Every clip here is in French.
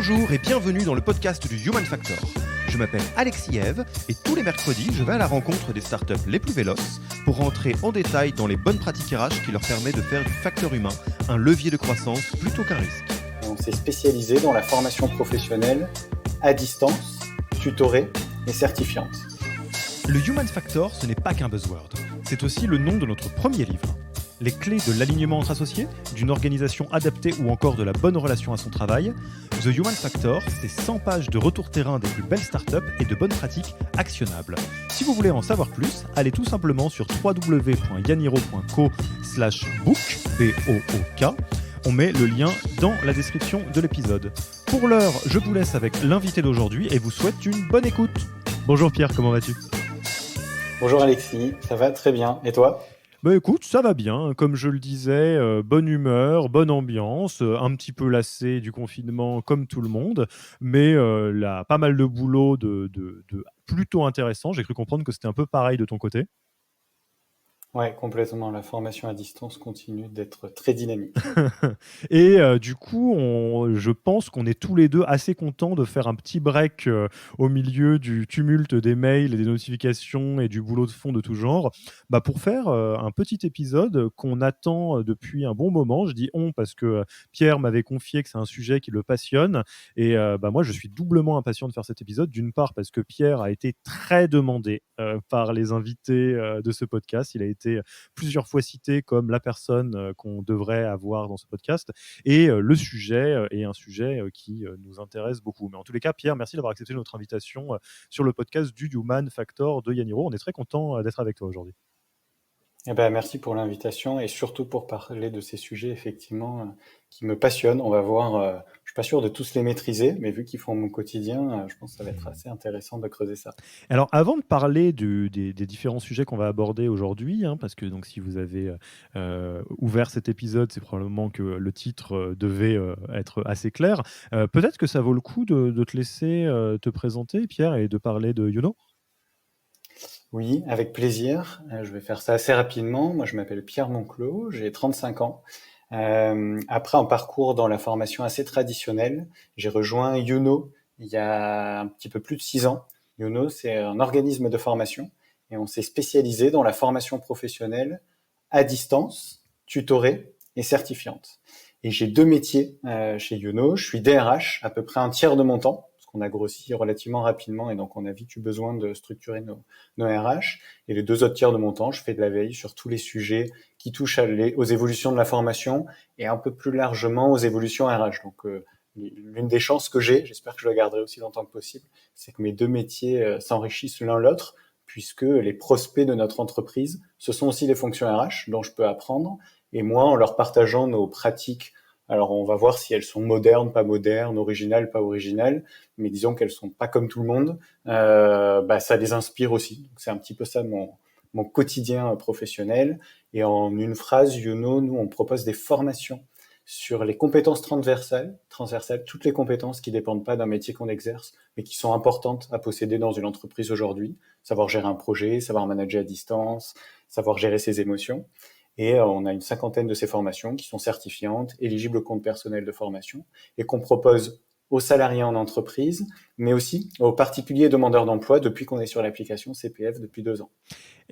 Bonjour et bienvenue dans le podcast du Human Factor. Je m'appelle Alexis Eve et tous les mercredis, je vais à la rencontre des startups les plus véloces pour rentrer en détail dans les bonnes pratiques RH qui leur permettent de faire du facteur humain un levier de croissance plutôt qu'un risque. On s'est spécialisé dans la formation professionnelle à distance, tutorée et certifiante. Le Human Factor, ce n'est pas qu'un buzzword, c'est aussi le nom de notre premier livre. Les clés de l'alignement entre associés, d'une organisation adaptée ou encore de la bonne relation à son travail. The Human Factor, c'est 100 pages de retour terrain des plus belles startups et de bonnes pratiques actionnables. Si vous voulez en savoir plus, allez tout simplement sur www.yaniro.co/book, B-O-O-K. On met le lien dans la description de l'épisode. Pour l'heure, je vous laisse avec l'invité d'aujourd'hui et vous souhaite une bonne écoute. Bonjour Pierre, comment vas-tu ? Bonjour Alexis, ça va très bien. Et toi ? Bah écoute, ça va bien. Comme je le disais, bonne humeur, bonne ambiance, un petit peu lassé du confinement comme tout le monde, mais là, pas mal de boulot de plutôt intéressant. J'ai cru comprendre que c'était un peu pareil de ton côté. Ouais, complètement. La formation à distance continue d'être très dynamique. Et du coup, je pense qu'on est tous les deux assez contents de faire un petit break au milieu du tumulte des mails et des notifications et du boulot de fond de tout genre, pour faire un petit épisode qu'on attend depuis un bon moment. Je dis on parce que Pierre m'avait confié que c'est un sujet qui le passionne et moi je suis doublement impatient de faire cet épisode. D'une part parce que Pierre a été très demandé par les invités de ce podcast. Il a été plusieurs fois cité comme la personne qu'on devrait avoir dans ce podcast. Et le sujet est un sujet qui nous intéresse beaucoup. Mais en tous les cas, Pierre, merci d'avoir accepté notre invitation sur le podcast du Human Factor de Yaniro. On est très content d'être avec toi aujourd'hui. Eh ben, merci pour l'invitation et surtout pour parler de ces sujets effectivement qui me passionnent. On va voir, je suis pas sûr de tous les maîtriser, mais vu qu'ils font mon quotidien, je pense que ça va être assez intéressant de creuser ça. Alors, avant de parler des différents sujets qu'on va aborder aujourd'hui, parce que donc, si vous avez ouvert cet épisode, c'est probablement que le titre devait être assez clair. Peut-être que ça vaut le coup de te laisser te présenter, Pierre, et de parler de Youno. Oui, avec plaisir. Je vais faire ça assez rapidement. Moi, je m'appelle Pierre Monclos, j'ai 35 ans. Après un parcours dans la formation assez traditionnelle, j'ai rejoint Youno il y a un petit peu plus de 6 ans. Youno, c'est un organisme de formation et on s'est spécialisé dans la formation professionnelle à distance, tutorée et certifiante. Et j'ai 2 métiers chez Youno. Je suis DRH, à peu près un tiers de mon temps, parce qu'on a grossi relativement rapidement et donc on a vite eu besoin de structurer nos RH. Et les 2 autres tiers de mon temps, je fais de la veille sur tous les sujets qui touchent aux évolutions de la formation et un peu plus largement aux évolutions RH. Donc, l'une des chances que j'ai, j'espère que je la garderai aussi longtemps que possible, c'est que mes 2 métiers s'enrichissent l'un l'autre, puisque les prospects de notre entreprise, ce sont aussi les fonctions RH dont je peux apprendre. Et moi, en leur partageant nos pratiques, alors on va voir si elles sont modernes, pas modernes, originales, pas originales, mais disons qu'elles sont pas comme tout le monde, ça les inspire aussi. Donc, c'est un petit peu ça mon quotidien professionnel. Et en une phrase, Youno, nous, on propose des formations sur les compétences transversales, toutes les compétences qui dépendent pas d'un métier qu'on exerce, mais qui sont importantes à posséder dans une entreprise aujourd'hui. Savoir gérer un projet, savoir manager à distance, savoir gérer ses émotions. Et on a une 50aine de ces formations qui sont certifiantes, éligibles au compte personnel de formation, et qu'on propose aux salariés en entreprise, mais aussi aux particuliers demandeurs d'emploi depuis qu'on est sur l'application CPF depuis 2 ans.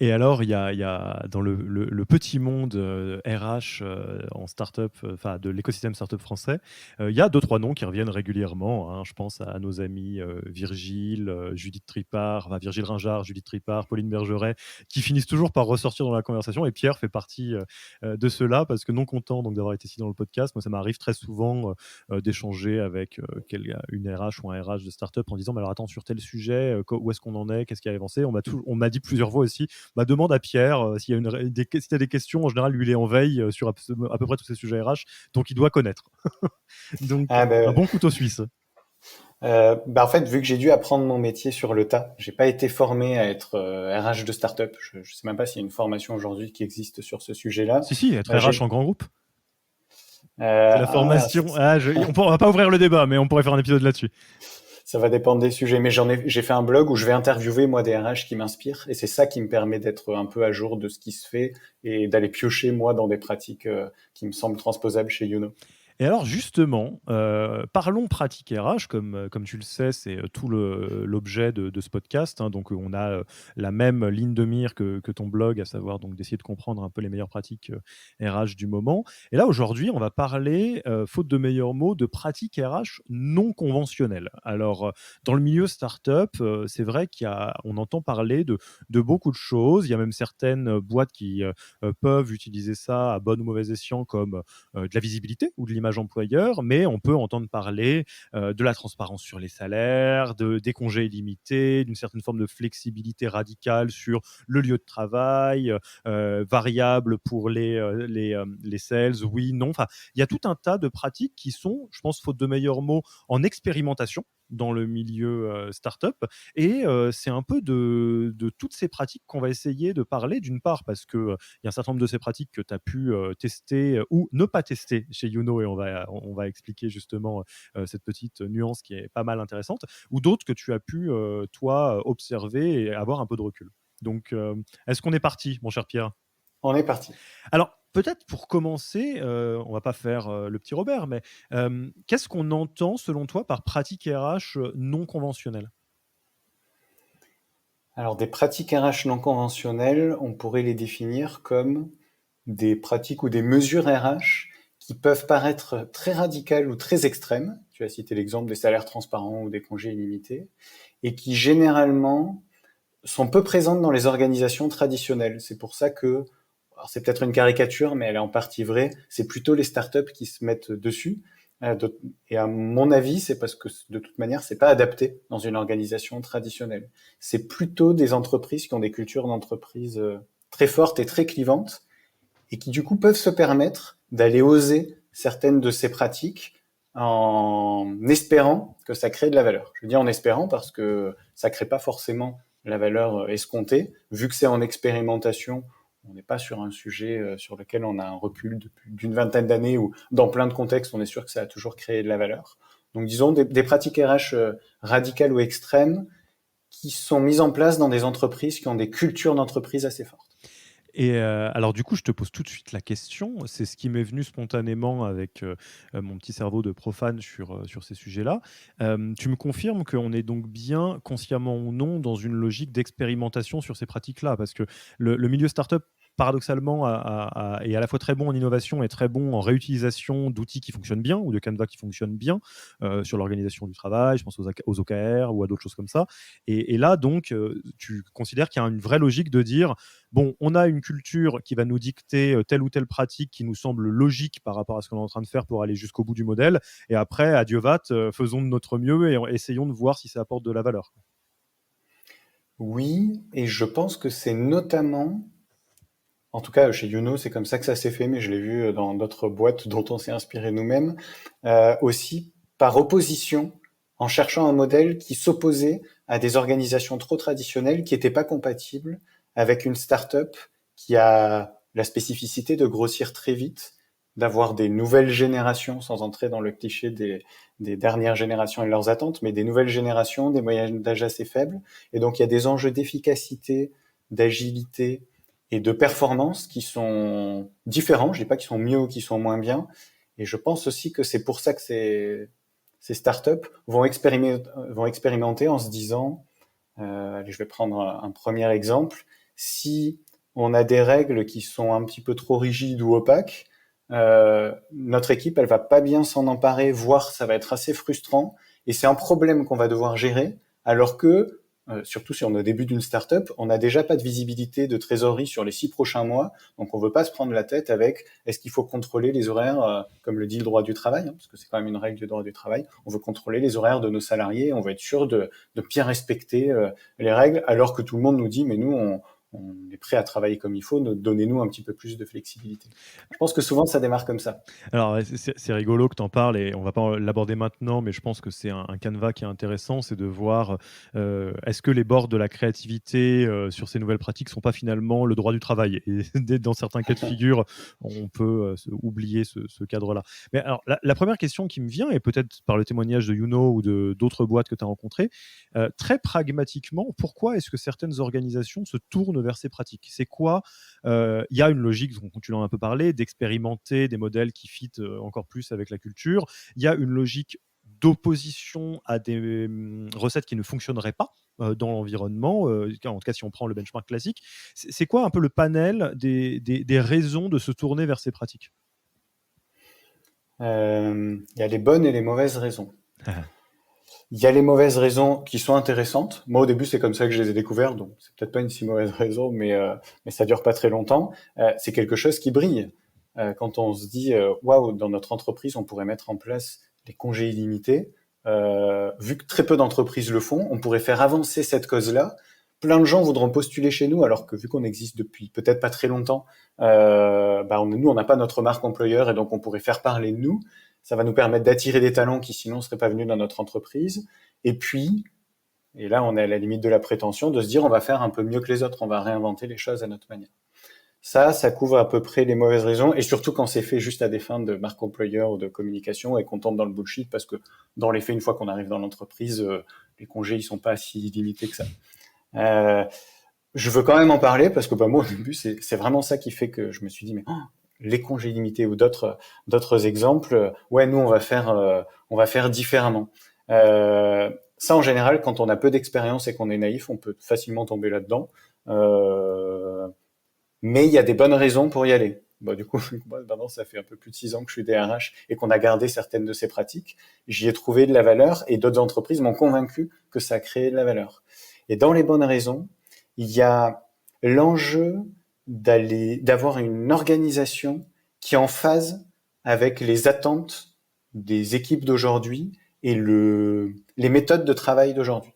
Et alors, il y a dans le petit monde RH en start-up, de l'écosystème start-up français, il y a 2-3 noms qui reviennent régulièrement. Je pense à nos amis Virgile, Judith Tripart, Virgile Ringard, Judith Tripart, Pauline Bergeret, qui finissent toujours par ressortir dans la conversation. Et Pierre fait partie de ceux-là, parce que non content donc, d'avoir été ici dans le podcast, moi, ça m'arrive très souvent d'échanger avec une RH ou un RH de start-up en disant mais alors attends, sur tel sujet, où est-ce qu'on en est, qu'est-ce qui a avancé. On m'a dit plusieurs fois aussi, demande à Pierre s'il y a si tu as des questions. En général, lui, il est en veille sur à peu près tous ces sujets RH, donc il doit connaître. Donc, un bon couteau suisse. En fait, vu que j'ai dû apprendre mon métier sur le tas, j'ai pas été formé à être RH de start-up. Je sais même pas s'il y a une formation aujourd'hui qui existe sur ce sujet-là. Si, être RH en grand groupe. C'est la formation. On va pas ouvrir le débat, mais on pourrait faire un épisode là-dessus. Ça va dépendre des sujets, mais j'ai fait un blog où je vais interviewer moi des RH qui m'inspirent, et c'est ça qui me permet d'être un peu à jour de ce qui se fait et d'aller piocher moi dans des pratiques qui me semblent transposables chez Youno. Et alors justement, parlons pratique RH comme tu le sais, c'est, tout l'objet de ce podcast, hein. Donc, on a, la même ligne de mire que ton blog, à savoir donc d'essayer de comprendre un peu les meilleures pratiques, RH du moment. Et là, aujourd'hui, on va parler, faute de meilleurs mots, de pratiques RH non conventionnelles. Alors, dans le milieu startup, c'est vrai on entend parler de beaucoup de choses. Il y a même certaines, boîtes qui, peuvent utiliser ça à bon ou mauvais escient comme, de la visibilité ou de l'image employeur, mais on peut entendre parler de la transparence sur les salaires, des congés illimités, d'une certaine forme de flexibilité radicale sur le lieu de travail, variable pour les sales, oui, non. Enfin, il y a tout un tas de pratiques qui sont, je pense, faute de meilleurs mots, en expérimentation dans le milieu startup. Et c'est un peu de toutes ces pratiques qu'on va essayer de parler, d'une part parce que il y a un certain nombre de ces pratiques que tu as pu tester ou ne pas tester chez Youno, et on va expliquer justement cette petite nuance qui est pas mal intéressante, ou d'autres que tu as pu, toi, observer et avoir un peu de recul. Donc, est-ce qu'on est parti, mon cher Pierre? On est parti. Alors, peut-être pour commencer, on va pas faire le petit Robert, mais qu'est-ce qu'on entend, selon toi, par pratique RH non conventionnelle? Alors, des pratiques RH non conventionnelles, on pourrait les définir comme des pratiques ou des mesures RH qui peuvent paraître très radicales ou très extrêmes. Tu as cité l'exemple des salaires transparents ou des congés illimités, et qui généralement sont peu présentes dans les organisations traditionnelles. C'est pour ça que, alors c'est peut-être une caricature, mais elle est en partie vraie, c'est plutôt les startups qui se mettent dessus. Et à mon avis, c'est parce que de toute manière, c'est pas adapté dans une organisation traditionnelle. C'est plutôt des entreprises qui ont des cultures d'entreprise très fortes et très clivantes, et qui du coup peuvent se permettre d'aller oser certaines de ces pratiques en espérant que ça crée de la valeur. Je dis en espérant parce que ça crée pas forcément la valeur escomptée. Vu que c'est en expérimentation, on n'est pas sur un sujet sur lequel on a un recul d'une vingtaine d'années, ou dans plein de contextes, on est sûr que ça a toujours créé de la valeur. Donc disons des pratiques RH radicales ou extrêmes qui sont mises en place dans des entreprises qui ont des cultures d'entreprise assez fortes. Et alors du coup, je te pose tout de suite la question, c'est ce qui m'est venu spontanément avec, mon petit cerveau de profane sur ces sujets-là. Tu me confirmes qu'on est donc bien, consciemment ou non, dans une logique d'expérimentation sur ces pratiques-là? Parce que le milieu startup, paradoxalement, est à la fois très bon en innovation et très bon en réutilisation d'outils qui fonctionnent bien ou de canevas qui fonctionnent bien, sur l'organisation du travail, je pense aux OKR ou à d'autres choses comme ça. Et là donc, tu considères qu'il y a une vraie logique de dire: bon, on a une culture qui va nous dicter telle ou telle pratique qui nous semble logique par rapport à ce qu'on est en train de faire pour aller jusqu'au bout du modèle. Et après, à Dieu va, faisons de notre mieux et essayons de voir si ça apporte de la valeur. Oui, et je pense que c'est notamment, en tout cas chez Youno, c'est comme ça que ça s'est fait, mais je l'ai vu dans d'autres boîtes dont on s'est inspiré nous-mêmes, aussi par opposition, en cherchant un modèle qui s'opposait à des organisations trop traditionnelles qui n'étaient pas compatibles avec une start-up qui a la spécificité de grossir très vite, d'avoir des nouvelles générations, sans entrer dans le cliché des dernières générations et leurs attentes, mais des nouvelles générations, des moyennes d'âge assez faibles. Et donc il y a des enjeux d'efficacité, d'agilité et de performance qui sont différents. Je dis pas qu'ils sont mieux ou qu'ils sont moins bien. Et je pense aussi que c'est pour ça que ces startups vont expérimenter en se disant, allez, je vais prendre un premier exemple. Si on a des règles qui sont un petit peu trop rigides ou opaques, notre équipe, elle va pas bien s'en emparer, voire ça va être assez frustrant. Et c'est un problème qu'on va devoir gérer, alors que, surtout si on est au début d'une startup, on n'a déjà pas de visibilité de trésorerie sur les 6 prochains mois. Donc on veut pas se prendre la tête avec est-ce qu'il faut contrôler les horaires, comme le dit le droit du travail, hein, parce que c'est quand même une règle du droit du travail. On veut contrôler les horaires de nos salariés, on veut être sûr de bien respecter les règles, alors que tout le monde nous dit mais nous on est prêt à travailler comme il faut, donnez-nous un petit peu plus de flexibilité. Je pense que souvent ça démarre comme ça. Alors, ouais, c'est rigolo que tu en parles et on va pas l'aborder maintenant, mais je pense que c'est un canevas qui est intéressant, c'est de voir, est-ce que les bords de la créativité, sur ces nouvelles pratiques sont pas finalement le droit du travail? Et dans certains cas de figure, on peut, oublier ce cadre-là. Mais alors la 1re question qui me vient, et peut-être par le témoignage de Youno ou d'autres boîtes que tu as rencontrées, très pragmatiquement, pourquoi est-ce que certaines organisations se tournent tourne vers ces pratiques. C'est quoi? Il y a une logique, dont tu en as un peu parlé, d'expérimenter des modèles qui fit encore plus avec la culture. Il y a une logique d'opposition à des recettes qui ne fonctionneraient pas dans l'environnement, en tout cas si on prend le benchmark classique. C'est quoi un peu le panel des raisons de se tourner vers ces pratiques? Il y a les bonnes et les mauvaises raisons. Il y a les mauvaises raisons qui sont intéressantes. Moi, au début, c'est comme ça que je les ai découvertes, donc c'est peut-être pas une si mauvaise raison, mais ça dure pas très longtemps. C'est quelque chose qui brille. Quand on se dit, waouh, dans notre entreprise, on pourrait mettre en place les congés illimités. Vu que très peu d'entreprises le font, on pourrait faire avancer cette cause-là. Plein de gens voudront postuler chez nous, alors que vu qu'on existe depuis peut-être pas très longtemps, nous, on n'a pas notre marque employeur, et donc on pourrait faire parler de nous. Ça va nous permettre d'attirer des talents qui sinon seraient pas venus dans notre entreprise. Et puis, et là on est à la limite de la prétention, de se dire on va faire un peu mieux que les autres, on va réinventer les choses à notre manière. Ça couvre à peu près les mauvaises raisons, et surtout quand c'est fait juste à des fins de marque employeur ou de communication, et qu'on tombe dans le bullshit, parce que dans les faits, une fois qu'on arrive dans l'entreprise, les congés ils sont pas si limités que ça. Je veux quand même en parler, parce que moi au début c'est vraiment ça qui fait que je me suis dit mais les congés limités ou d'autres exemples, ouais, nous on va faire différemment. Ça en général, quand on a peu d'expérience et qu'on est naïf, on peut facilement tomber là-dedans. Mais il y a des bonnes raisons pour y aller. Du coup, moi, maintenant, ça fait un peu plus de 6 ans que je suis DRH et qu'on a gardé certaines de ces pratiques. J'y ai trouvé de la valeur, et d'autres entreprises m'ont convaincu que ça a créé de la valeur. Et dans les bonnes raisons, il y a l'enjeu d'avoir une organisation qui est en phase avec les attentes des équipes d'aujourd'hui et les méthodes de travail d'aujourd'hui.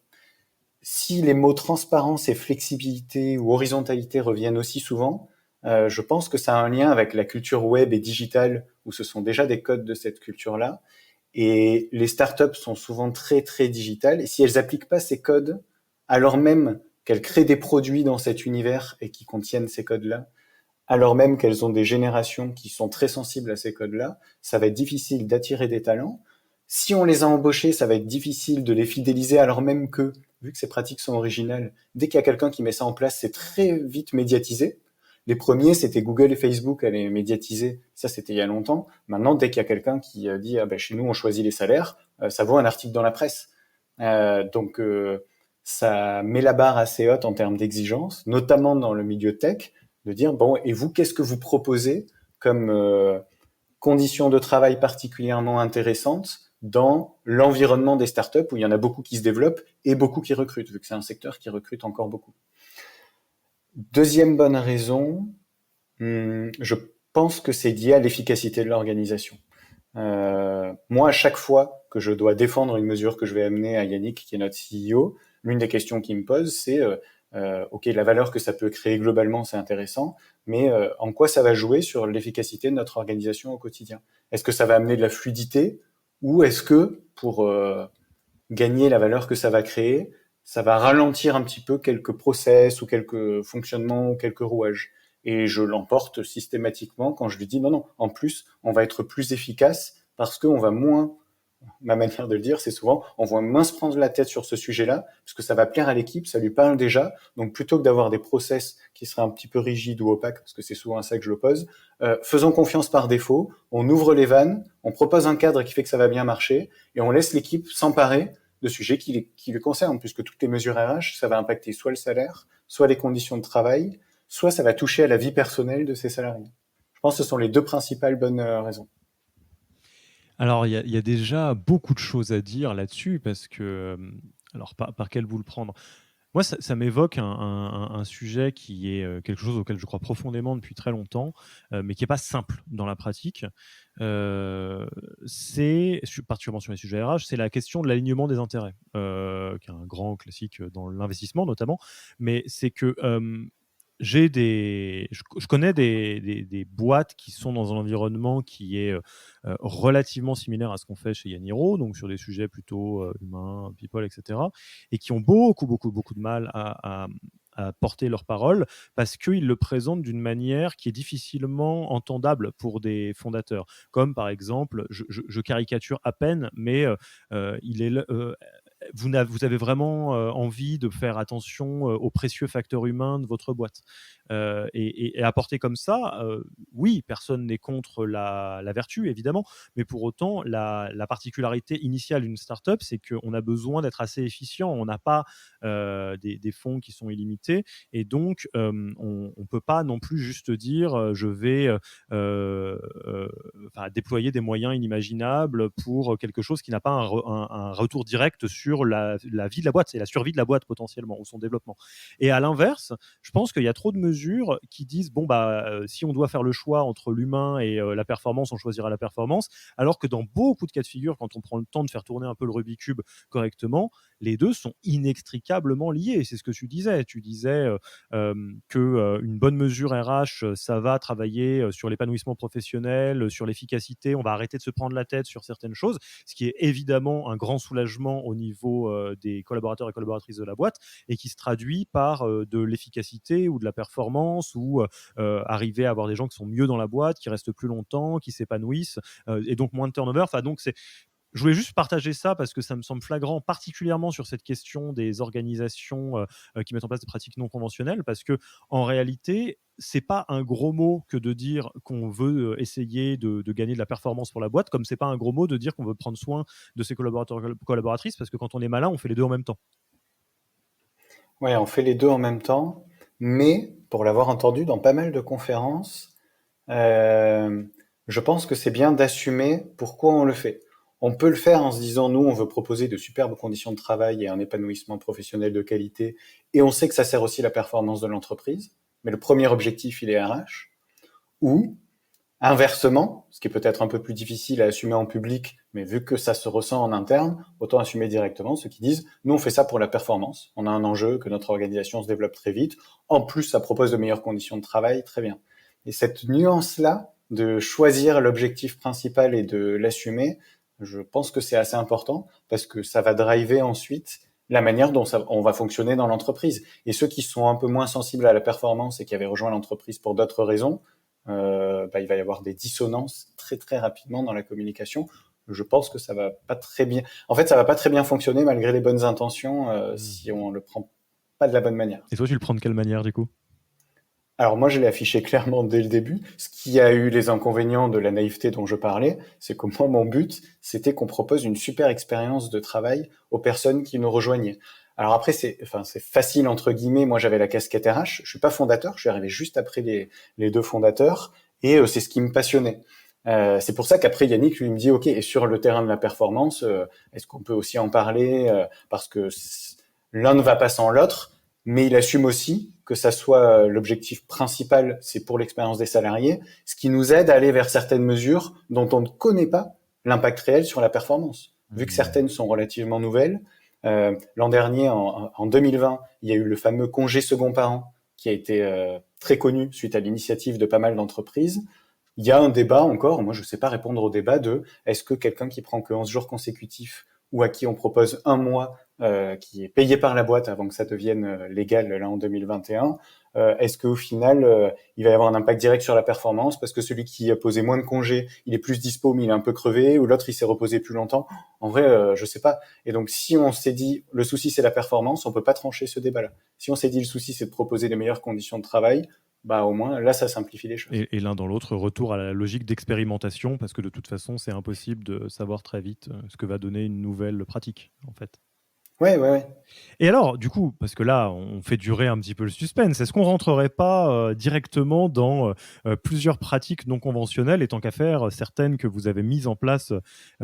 Si les mots transparence et flexibilité ou horizontalité reviennent aussi souvent, je pense que ça a un lien avec la culture web et digitale, où ce sont déjà des codes de cette culture-là. Et les startups sont souvent très, très digitales. Et si elles n'appliquent pas ces codes, alors même qu'elles créent des produits dans cet univers et qui contiennent ces codes-là, alors même qu'elles ont des générations qui sont très sensibles à ces codes-là, ça va être difficile d'attirer des talents. Si on les a embauchés, ça va être difficile de les fidéliser, alors même que, vu que ces pratiques sont originales, dès qu'il y a quelqu'un qui met ça en place, c'est très vite médiatisé. Les premiers, c'était Google et Facebook à les médiatiser. Ça, c'était il y a longtemps. Maintenant, dès qu'il y a quelqu'un qui dit chez nous, on choisit les salaires, ça vaut un article dans la presse. Donc, ça met la barre assez haute en termes d'exigence, notamment dans le milieu tech, de dire, bon, et vous, qu'est-ce que vous proposez comme conditions de travail particulièrement intéressantes dans l'environnement des startups, où il y en a beaucoup qui se développent et beaucoup qui recrutent, vu que c'est un secteur qui recrute encore beaucoup. Deuxième bonne raison, je pense que c'est lié à l'efficacité de l'organisation. Moi, à chaque fois que je dois défendre une mesure que je vais amener à Yannick, qui est notre CEO, l'une des questions qu'il me pose, c'est ok, la valeur que ça peut créer globalement, c'est intéressant, mais en quoi ça va jouer sur l'efficacité de notre organisation au quotidien? Est-ce que ça va amener de la fluidité, ou est-ce que, pour gagner la valeur que ça va créer, ça va ralentir un petit peu quelques process ou quelques fonctionnements ou quelques rouages? Et je l'emporte systématiquement quand je lui dis non, en plus, on va être plus efficace parce qu'on va moins, ma manière de le dire, c'est souvent, on va moins se prendre la tête sur ce sujet-là, parce que ça va plaire à l'équipe, ça lui parle déjà. Donc plutôt que d'avoir des process qui seraient un petit peu rigides ou opaques, parce que c'est souvent à ça que je l'oppose, faisons confiance par défaut, on ouvre les vannes, on propose un cadre qui fait que ça va bien marcher, et on laisse l'équipe s'emparer de sujets qui les concernent, puisque toutes les mesures RH, ça va impacter soit le salaire, soit les conditions de travail, soit ça va toucher à la vie personnelle de ses salariés. Je pense que ce sont les deux principales bonnes raisons. Alors, il y a déjà beaucoup de choses à dire là-dessus, parce que, alors, par quel bout le prendre? Moi, ça m'évoque un sujet qui est quelque chose auquel je crois profondément depuis très longtemps, mais qui n'est pas simple dans la pratique. Particulièrement sur les sujets RH, c'est la question de l'alignement des intérêts, qui est un grand classique dans l'investissement notamment. Mais c'est que je connais des boîtes qui sont dans un environnement qui est relativement similaire à ce qu'on fait chez Yaniro, donc sur des sujets plutôt humains, people, etc., et qui ont beaucoup, beaucoup, beaucoup de mal à porter leur parole, parce qu'ils le présentent d'une manière qui est difficilement entendable pour des fondateurs. Comme par exemple, je caricature à peine, mais il est vous avez vraiment envie de faire attention aux précieux facteurs humains de votre boîte. Et apporter comme ça, oui, personne n'est contre la vertu, évidemment, mais pour autant, la particularité initiale d'une startup, c'est qu'on a besoin d'être assez efficient. On n'a pas des fonds qui sont illimités, et donc on ne peut pas non plus juste dire je vais déployer des moyens inimaginables pour quelque chose qui n'a pas un retour direct sur la vie de la boîte et la survie de la boîte potentiellement ou son développement. Et à l'inverse, je pense qu'il y a trop de mesures qui disent bon si on doit faire le choix entre l'humain et la performance, on choisira la performance, alors que dans beaucoup de cas de figure, quand on prend le temps de faire tourner un peu le Rubik's Cube correctement, les deux sont inextricablement liés. C'est ce que tu disais. Tu disais qu'une bonne mesure RH, ça va travailler sur l'épanouissement professionnel, sur l'efficacité. On va arrêter de se prendre la tête sur certaines choses, ce qui est évidemment un grand soulagement au niveau des collaborateurs et collaboratrices de la boîte, et qui se traduit par de l'efficacité ou de la performance, ou arriver à avoir des gens qui sont mieux dans la boîte, qui restent plus longtemps, qui s'épanouissent, et donc moins de turnover. Enfin, donc je voulais juste partager ça parce que ça me semble flagrant, particulièrement sur cette question des organisations qui mettent en place des pratiques non conventionnelles, parce que en réalité, c'est pas un gros mot que de dire qu'on veut essayer de gagner de la performance pour la boîte, comme c'est pas un gros mot de dire qu'on veut prendre soin de ses collaborateurs collaboratrices, parce que quand on est malin, on fait les deux en même temps. Ouais, on fait les deux en même temps, mais pour l'avoir entendu dans pas mal de conférences, euh, je pense que c'est bien d'assumer pourquoi on le fait. On peut le faire en se disant, nous, on veut proposer de superbes conditions de travail et un épanouissement professionnel de qualité, et on sait que ça sert aussi la performance de l'entreprise, mais le premier objectif, il est RH. Ou, inversement, ce qui est peut-être un peu plus difficile à assumer en public, mais vu que ça se ressent en interne, autant assumer directement ceux qui disent « nous on fait ça pour la performance, on a un enjeu, que notre organisation se développe très vite, en plus ça propose de meilleures conditions de travail, très bien ». Et cette nuance-là, de choisir l'objectif principal et de l'assumer, je pense que c'est assez important, parce que ça va driver ensuite la manière dont on va fonctionner dans l'entreprise. Et ceux qui sont un peu moins sensibles à la performance et qui avaient rejoint l'entreprise pour d'autres raisons, il va y avoir des dissonances très très rapidement dans la communication. Je pense que ça va pas très bien. En fait, ça va pas très bien fonctionner malgré les bonnes intentions si on le prend pas de la bonne manière. Et toi, tu le prends de quelle manière, du coup? Alors moi, je l'ai affiché clairement dès le début. Ce qui a eu les inconvénients de la naïveté dont je parlais, c'est que moi, mon but, c'était qu'on propose une super expérience de travail aux personnes qui nous rejoignaient. Alors après, c'est facile entre guillemets. Moi, j'avais la casquette RH. Je suis pas fondateur. Je suis arrivé juste après les deux fondateurs, et c'est ce qui me passionnait. C'est pour ça qu'après Yannick lui me dit OK, et sur le terrain de la performance, est-ce qu'on peut aussi en parler parce que l'un ne va pas sans l'autre, mais il assume aussi que ça soit l'objectif principal, c'est pour l'expérience des salariés, ce qui nous aide à aller vers certaines mesures dont on ne connaît pas l'impact réel sur la performance. Vu que certaines sont relativement nouvelles, l'an dernier, en 2020, il y a eu le fameux congé second parent qui a été très connu suite à l'initiative de pas mal d'entreprises. Il y a un débat encore, moi je ne sais pas répondre au débat de est-ce que quelqu'un qui prend que 11 jours consécutifs ou à qui on propose un mois qui est payé par la boîte avant que ça devienne légal là en 2021, est-ce qu'au final il va y avoir un impact direct sur la performance parce que celui qui a posé moins de congés, il est plus dispo mais il est un peu crevé, ou l'autre il s'est reposé plus longtemps? En vrai, je sais pas. Et donc si on s'est dit le souci c'est la performance, on peut pas trancher ce débat-là. Si on s'est dit le souci c'est de proposer les meilleures conditions de travail, bah au moins là ça simplifie les choses. Et l'un dans l'autre, retour à la logique d'expérimentation, parce que de toute façon, c'est impossible de savoir très vite ce que va donner une nouvelle pratique, en fait. Ouais, ouais, ouais. Et alors, du coup, parce que là, on fait durer un petit peu le suspense, est-ce qu'on rentrerait pas directement dans plusieurs pratiques non conventionnelles, et tant qu'à faire, certaines que vous avez mises en place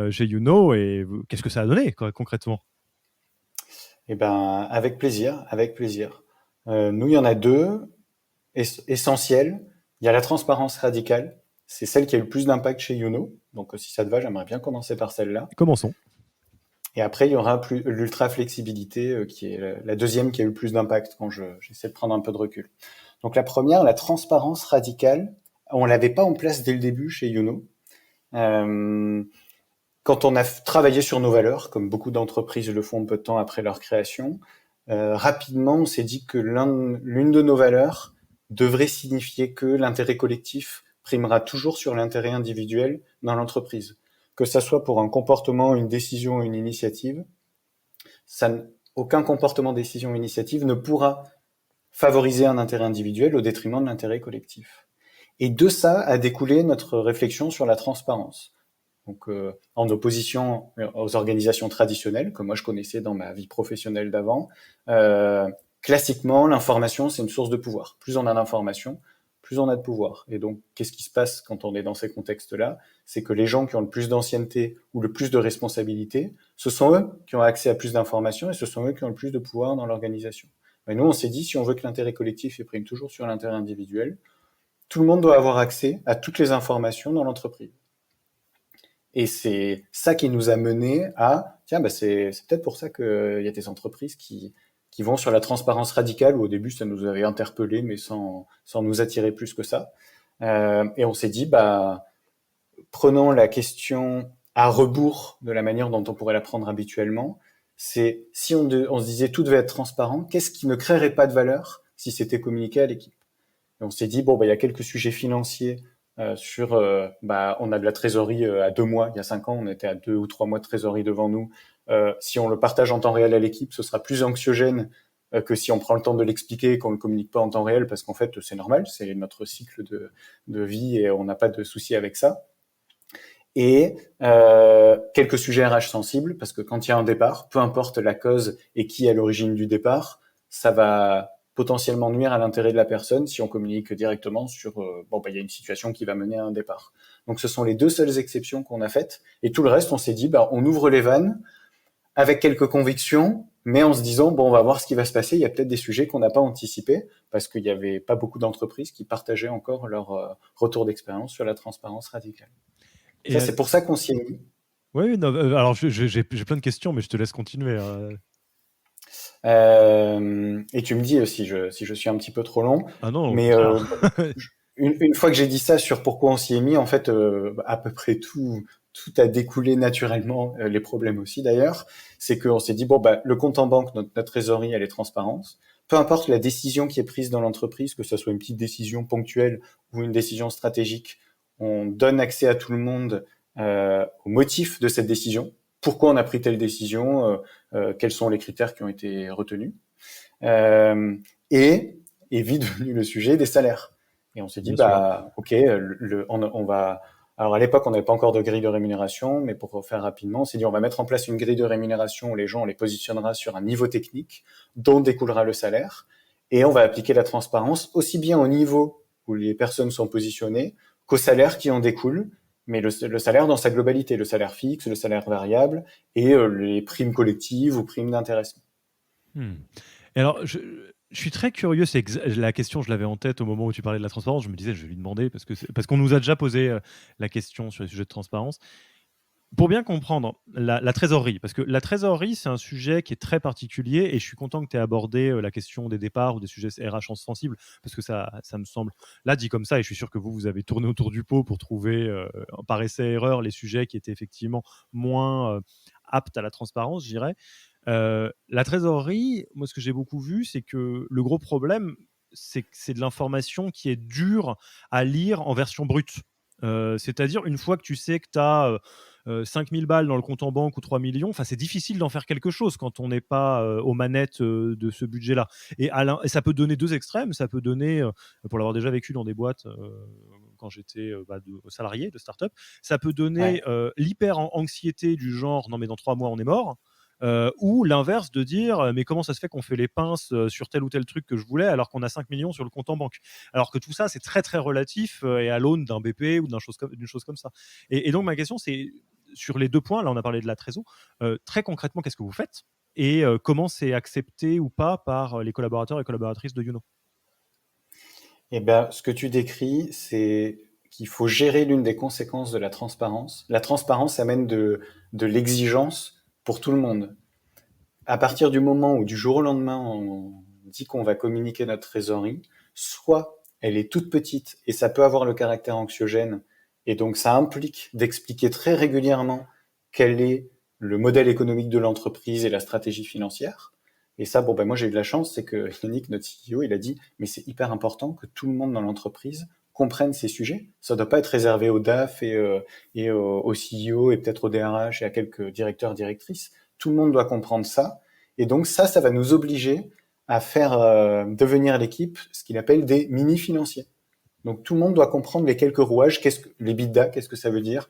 chez YouKnow, et qu'est-ce que ça a donné concrètement? Eh ben, avec plaisir, avec plaisir. Nous, il y en a deux essentielles. Il y a la transparence radicale. C'est celle qui a eu le plus d'impact chez YouKnow. Donc, si ça te va, j'aimerais bien commencer par celle-là. Commençons. Et après, il y aura l'ultra flexibilité, qui est la deuxième qui a eu le plus d'impact quand j'essaie de prendre un peu de recul. Donc, la première, la transparence radicale, on l'avait pas en place dès le début chez YouKnow. Quand on a travaillé sur nos valeurs, comme beaucoup d'entreprises le font peu de temps après leur création, rapidement, on s'est dit que l'une de nos valeurs devrait signifier que l'intérêt collectif primera toujours sur l'intérêt individuel dans l'entreprise. Que ça soit pour un comportement, une décision, une initiative, aucun comportement, décision ou initiative ne pourra favoriser un intérêt individuel au détriment de l'intérêt collectif. Et de ça a découlé notre réflexion sur la transparence. Donc, en opposition aux organisations traditionnelles que moi je connaissais dans ma vie professionnelle d'avant, classiquement, l'information, c'est une source de pouvoir. Plus on a d'informations, plus on a de pouvoir. Et donc, qu'est-ce qui se passe quand on est dans ces contextes-là? C'est que les gens qui ont le plus d'ancienneté ou le plus de responsabilité, ce sont eux qui ont accès à plus d'informations et ce sont eux qui ont le plus de pouvoir dans l'organisation. Et nous, on s'est dit, si on veut que l'intérêt collectif prime toujours sur l'intérêt individuel, tout le monde doit avoir accès à toutes les informations dans l'entreprise. Et c'est ça qui nous a mené à, tiens, c'est peut-être pour ça qu'il y a des entreprises qui vont sur la transparence radicale, où au début ça nous avait interpellés, mais sans nous attirer plus que ça. Et on s'est dit, prenons la question à rebours de la manière dont on pourrait la prendre habituellement. C'est si on se disait tout devait être transparent, qu'est-ce qui ne créerait pas de valeur si c'était communiqué à l'équipe? Et on s'est dit, il y a quelques sujets financiers on a de la trésorerie à 2 mois. Il y a 5 ans, on était à 2 ou 3 mois de trésorerie devant nous. Si on le partage en temps réel à l'équipe, ce sera plus anxiogène que si on prend le temps de l'expliquer et qu'on ne le communique pas en temps réel, parce qu'en fait, c'est normal, c'est notre cycle de vie et on n'a pas de souci avec ça. Et quelques sujets RH sensibles, parce que quand il y a un départ, peu importe la cause et qui est à l'origine du départ, ça va potentiellement nuire à l'intérêt de la personne si on communique directement sur il y a une situation qui va mener à un départ. Donc ce sont les 2 seules exceptions qu'on a faites, et tout le reste on s'est dit on ouvre les vannes avec quelques convictions, mais en se disant on va voir ce qui va se passer, il y a peut-être des sujets qu'on n'a pas anticipés parce qu'il n'y avait pas beaucoup d'entreprises qui partageaient encore leur retour d'expérience sur la transparence radicale. Et ça, c'est pour ça qu'on s'y est mis. Oui, alors j'ai plein de questions, mais je te laisse continuer. Et tu me dis si je suis un petit peu trop long. Ah non, mais une fois que j'ai dit ça sur pourquoi on s'y est mis, en fait, à peu près tout a découlé naturellement, les problèmes aussi d'ailleurs. C'est qu'on s'est dit le compte en banque, notre trésorerie, elle est transparente. Peu importe la décision qui est prise dans l'entreprise, que ce soit une petite décision ponctuelle ou une décision stratégique, on donne accès à tout le monde au motif de cette décision. Pourquoi on a pris telle décision, quels sont les critères qui ont été retenus, et est vite venu le sujet des salaires. Et on s'est dit, ok, on va. Alors à l'époque, on n'avait pas encore de grille de rémunération, mais pour faire rapidement, on s'est dit, on va mettre en place une grille de rémunération où les gens, on les positionnera sur un niveau technique dont découlera le salaire, et on va appliquer la transparence aussi bien au niveau où les personnes sont positionnées qu'au salaire qui en découle, mais le salaire dans sa globalité, le salaire fixe, le salaire variable et les primes collectives ou primes d'intéressement. Et alors, je suis très curieux, c'est la question, je l'avais en tête au moment où tu parlais de la transparence, je me disais, je vais lui demander, parce qu'on nous a déjà posé la question sur les sujets de transparence. Pour bien comprendre la trésorerie, parce que la trésorerie, c'est un sujet qui est très particulier, et je suis content que tu aies abordé la question des départs ou des sujets RH sensibles, parce que ça me semble, là dit comme ça, et je suis sûr que vous avez tourné autour du pot pour trouver par essai-erreur les sujets qui étaient effectivement moins aptes à la transparence, je dirais. La trésorerie, moi ce que j'ai beaucoup vu, c'est que le gros problème, c'est que c'est de l'information qui est dure à lire en version brute. C'est-à-dire, une fois que tu sais que tu as 5 000 balles dans le compte en banque ou 3 millions, c'est difficile d'en faire quelque chose quand on n'est pas aux manettes de ce budget-là. Et ça peut donner 2 extrêmes. Ça peut donner, pour l'avoir déjà vécu dans des boîtes quand j'étais salarié de start-up, ça peut donner l'hyper-anxiété du genre « non mais dans 3 mois on est mort ». Ou l'inverse, de dire mais comment ça se fait qu'on fait les pinces sur tel ou tel truc que je voulais alors qu'on a 5 millions sur le compte en banque, alors que tout ça c'est très très relatif et à l'aune d'un BP ou d'une chose comme ça. Et donc ma question, c'est sur les 2 points, là on a parlé de la trésor, très concrètement qu'est-ce que vous faites et comment c'est accepté ou pas par les collaborateurs et collaboratrices de Youno? Ce que tu décris, c'est qu'il faut gérer l'une des conséquences de la transparence. La transparence amène de l'exigence pour tout le monde. À partir du moment où du jour au lendemain, on dit qu'on va communiquer notre trésorerie, soit elle est toute petite et ça peut avoir le caractère anxiogène, et donc ça implique d'expliquer très régulièrement quel est le modèle économique de l'entreprise et la stratégie financière. Et ça, moi j'ai eu de la chance, c'est que Yannick, notre CEO, il a dit, mais c'est hyper important que tout le monde dans l'entreprise comprenne ces sujets. Ça ne doit pas être réservé au DAF et au CEO et peut-être au DRH et à quelques directeurs, directrices. Tout le monde doit comprendre ça. Et donc ça va nous obliger à faire devenir l'équipe ce qu'il appelle des mini-financiers. Donc tout le monde doit comprendre les quelques rouages, les bidas, qu'est-ce que ça veut dire,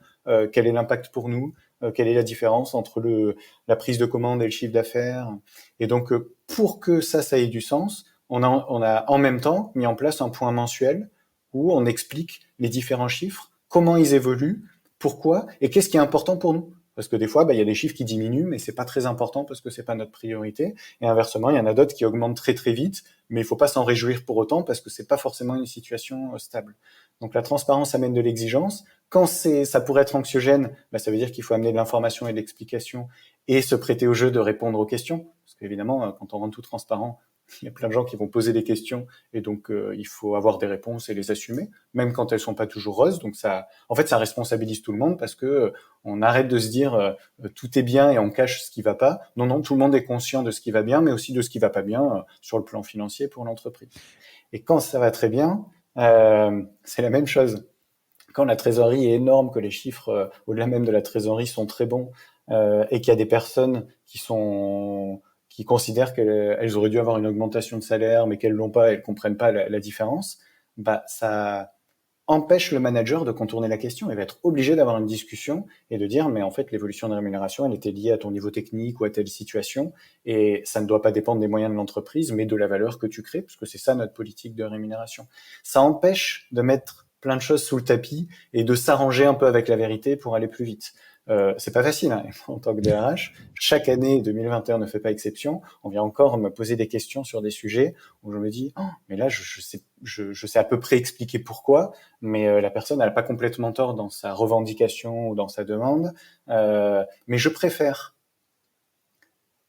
quel est l'impact pour nous, quelle est la différence entre la prise de commande et le chiffre d'affaires. Et donc pour que ça ait du sens, on a en même temps mis en place un point mensuel où on explique les différents chiffres, comment ils évoluent, pourquoi et qu'est-ce qui est important pour nous. Parce que des fois, il y a des chiffres qui diminuent, mais c'est pas très important parce que c'est pas notre priorité. Et inversement, il y en a d'autres qui augmentent très très vite, mais il faut pas s'en réjouir pour autant parce que c'est pas forcément une situation stable. Donc la transparence amène de l'exigence. Quand ça pourrait être anxiogène, ça veut dire qu'il faut amener de l'information et de l'explication et se prêter au jeu de répondre aux questions. Parce qu'évidemment, quand on rend tout transparent, il y a plein de gens qui vont poser des questions et donc il faut avoir des réponses et les assumer, même quand elles sont pas toujours roses. Donc ça responsabilise tout le monde parce que on arrête de se dire tout est bien et on cache ce qui va pas. Non, tout le monde est conscient de ce qui va bien, mais aussi de ce qui va pas bien sur le plan financier pour l'entreprise. Et quand ça va très bien, c'est la même chose. Quand la trésorerie est énorme, que les chiffres au-delà même de la trésorerie sont très bons et qu'il y a des personnes qui considèrent qu'elles auraient dû avoir une augmentation de salaire, mais qu'elles l'ont pas, elles comprennent pas la différence, ça empêche le manager de contourner la question. Il va être obligé d'avoir une discussion et de dire, mais en fait, l'évolution de rémunération, elle était liée à ton niveau technique ou à telle situation, et ça ne doit pas dépendre des moyens de l'entreprise, mais de la valeur que tu crées, parce que c'est ça notre politique de rémunération. Ça empêche de mettre plein de choses sous le tapis et de s'arranger un peu avec la vérité pour aller plus vite. C'est pas facile en tant que DRH. Chaque année, 2021 ne fait pas exception. On vient encore me poser des questions sur des sujets où je me dis, mais là, je sais à peu près expliquer pourquoi, mais la personne n'a pas complètement tort dans sa revendication ou dans sa demande. Mais je préfère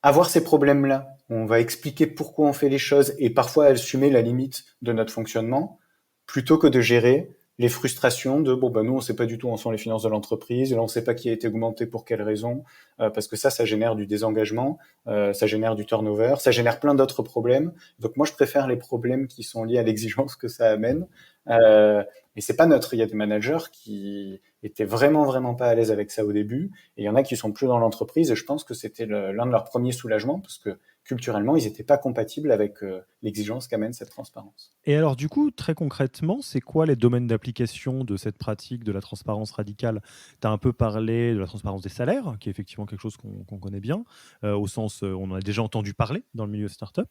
avoir ces problèmes-là. On va expliquer pourquoi on fait les choses et parfois assumer la limite de notre fonctionnement, plutôt que de gérer les frustrations de nous on sait pas du tout où sont les finances de l'entreprise, là on sait pas qui a été augmenté pour quelle raison, parce que ça génère du désengagement, ça génère du turnover, ça génère plein d'autres problèmes. Donc moi je préfère les problèmes qui sont liés à l'exigence que ça amène. Et c'est pas neutre. Il y a des managers qui étaient vraiment pas à l'aise avec ça au début, et il y en a qui sont plus dans l'entreprise. Et je pense que c'était l'un de leurs premiers soulagements parce que culturellement ils n'étaient pas compatibles avec l'exigence qu'amène cette transparence. Et alors, du coup, très concrètement, c'est quoi les domaines d'application de cette pratique de la transparence radicale? Tu as un peu parlé de la transparence des salaires, qui est effectivement quelque chose qu'on connaît bien, au sens, on en a déjà entendu parler dans le milieu startup.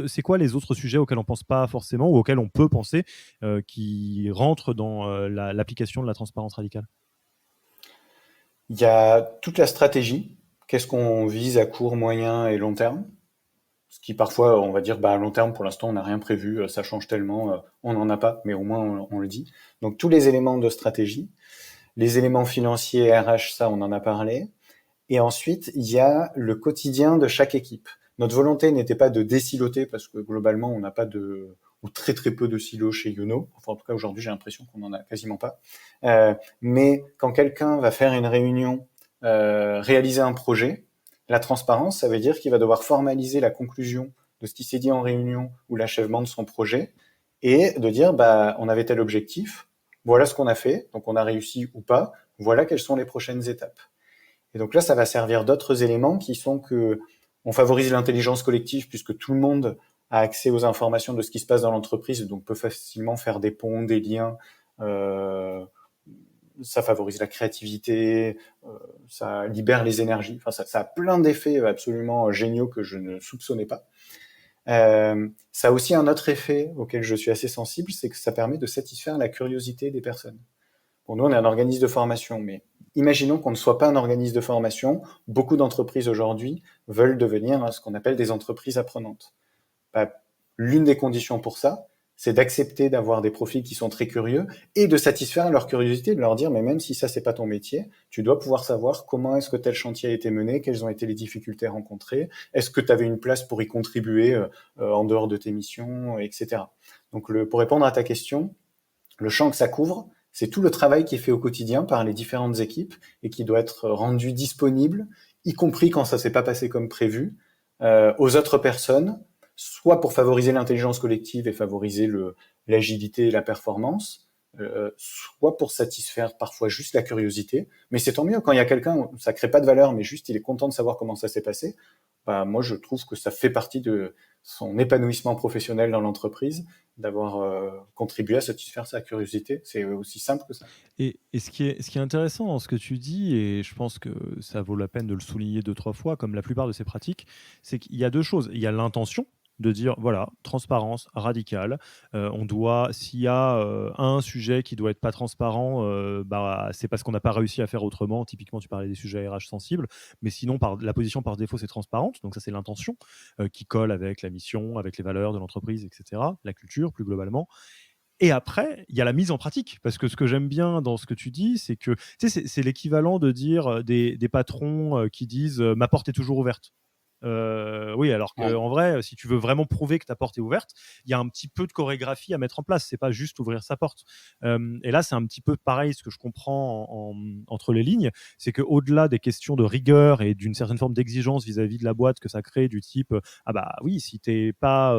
C'est quoi les autres sujets auxquels on pense pas forcément ou auxquels on peut penser qui rentrent dans l'application de la transparence radicale? Il y a toute la stratégie. Qu'est-ce qu'on vise à court, moyen et long terme? Ce qui parfois, on va dire, à long terme, pour l'instant, on n'a rien prévu, ça change tellement, on n'en a pas, mais au moins on le dit. Donc tous les éléments de stratégie, les éléments financiers, RH, ça on en a parlé. Et ensuite, il y a le quotidien de chaque équipe. Notre volonté n'était pas de désiloter, parce que globalement, on n'a pas ou très très peu de silos chez Youno. Enfin, en tout cas, aujourd'hui, j'ai l'impression qu'on n'en a quasiment pas. Mais quand quelqu'un va faire une réunion, réaliser un projet, la transparence, ça veut dire qu'il va devoir formaliser la conclusion de ce qui s'est dit en réunion ou l'achèvement de son projet et de dire, on avait tel objectif, voilà ce qu'on a fait, donc on a réussi ou pas, voilà quelles sont les prochaines étapes. Et donc là, ça va servir d'autres éléments qui sont que on favorise l'intelligence collective puisque tout le monde a accès aux informations de ce qui se passe dans l'entreprise, donc peut facilement faire des ponts, des liens. Ça favorise la créativité, ça libère les énergies. Enfin, ça a plein d'effets absolument géniaux que je ne soupçonnais pas. Ça a aussi un autre effet auquel je suis assez sensible, c'est que ça permet de satisfaire la curiosité des personnes. Bon, nous, on est un organisme de formation, mais imaginons qu'on ne soit pas un organisme de formation. Beaucoup d'entreprises aujourd'hui veulent devenir ce qu'on appelle des entreprises apprenantes. L'une des conditions pour ça, c'est d'accepter d'avoir des profils qui sont très curieux et de satisfaire leur curiosité, de leur dire, mais même si ça, c'est pas ton métier, tu dois pouvoir savoir comment est-ce que tel chantier a été mené, quelles ont été les difficultés rencontrées, est-ce que tu avais une place pour y contribuer en dehors de tes missions, etc. Donc, pour répondre à ta question, le champ que ça couvre, c'est tout le travail qui est fait au quotidien par les différentes équipes et qui doit être rendu disponible, y compris quand ça s'est pas passé comme prévu, aux autres personnes, soit pour favoriser l'intelligence collective et favoriser l'agilité et la performance, soit pour satisfaire parfois juste la curiosité, mais c'est tant mieux quand il y a quelqu'un, ça crée pas de valeur, mais juste il est content de savoir comment ça s'est passé. Bah, moi, je trouve que ça fait partie de son épanouissement professionnel dans l'entreprise, d'avoir contribué à satisfaire sa curiosité. C'est aussi simple que ça. Et ce qui est intéressant dans ce que tu dis, et je pense que ça vaut la peine de le souligner deux, trois fois, comme la plupart de ces pratiques, c'est qu'il y a deux choses. Il y a l'intention de dire, voilà, transparence radicale. On doit, s'il y a un sujet qui doit être pas transparent, bah, c'est parce qu'on n'a pas réussi à faire autrement. Typiquement, tu parlais des sujets RH sensibles, mais sinon, la position par défaut, c'est transparente. Donc ça, c'est l'intention qui colle avec la mission, avec les valeurs de l'entreprise, etc., la culture plus globalement. Et après, il y a la mise en pratique. Parce que ce que j'aime bien dans ce que tu dis, c'est que c'est l'équivalent de dire des patrons qui disent ma porte est toujours ouverte. Oui, alors Ouais. qu'en vrai, si tu veux vraiment prouver que ta porte est ouverte, il y a un petit peu de chorégraphie à mettre en place. C'est pas juste ouvrir sa porte. Et là, c'est un petit peu pareil, ce que je comprends entre les lignes, c'est qu'au-delà des questions de rigueur et d'une certaine forme d'exigence vis-à-vis de la boîte que ça crée, du type ah bah oui, si t'es pas,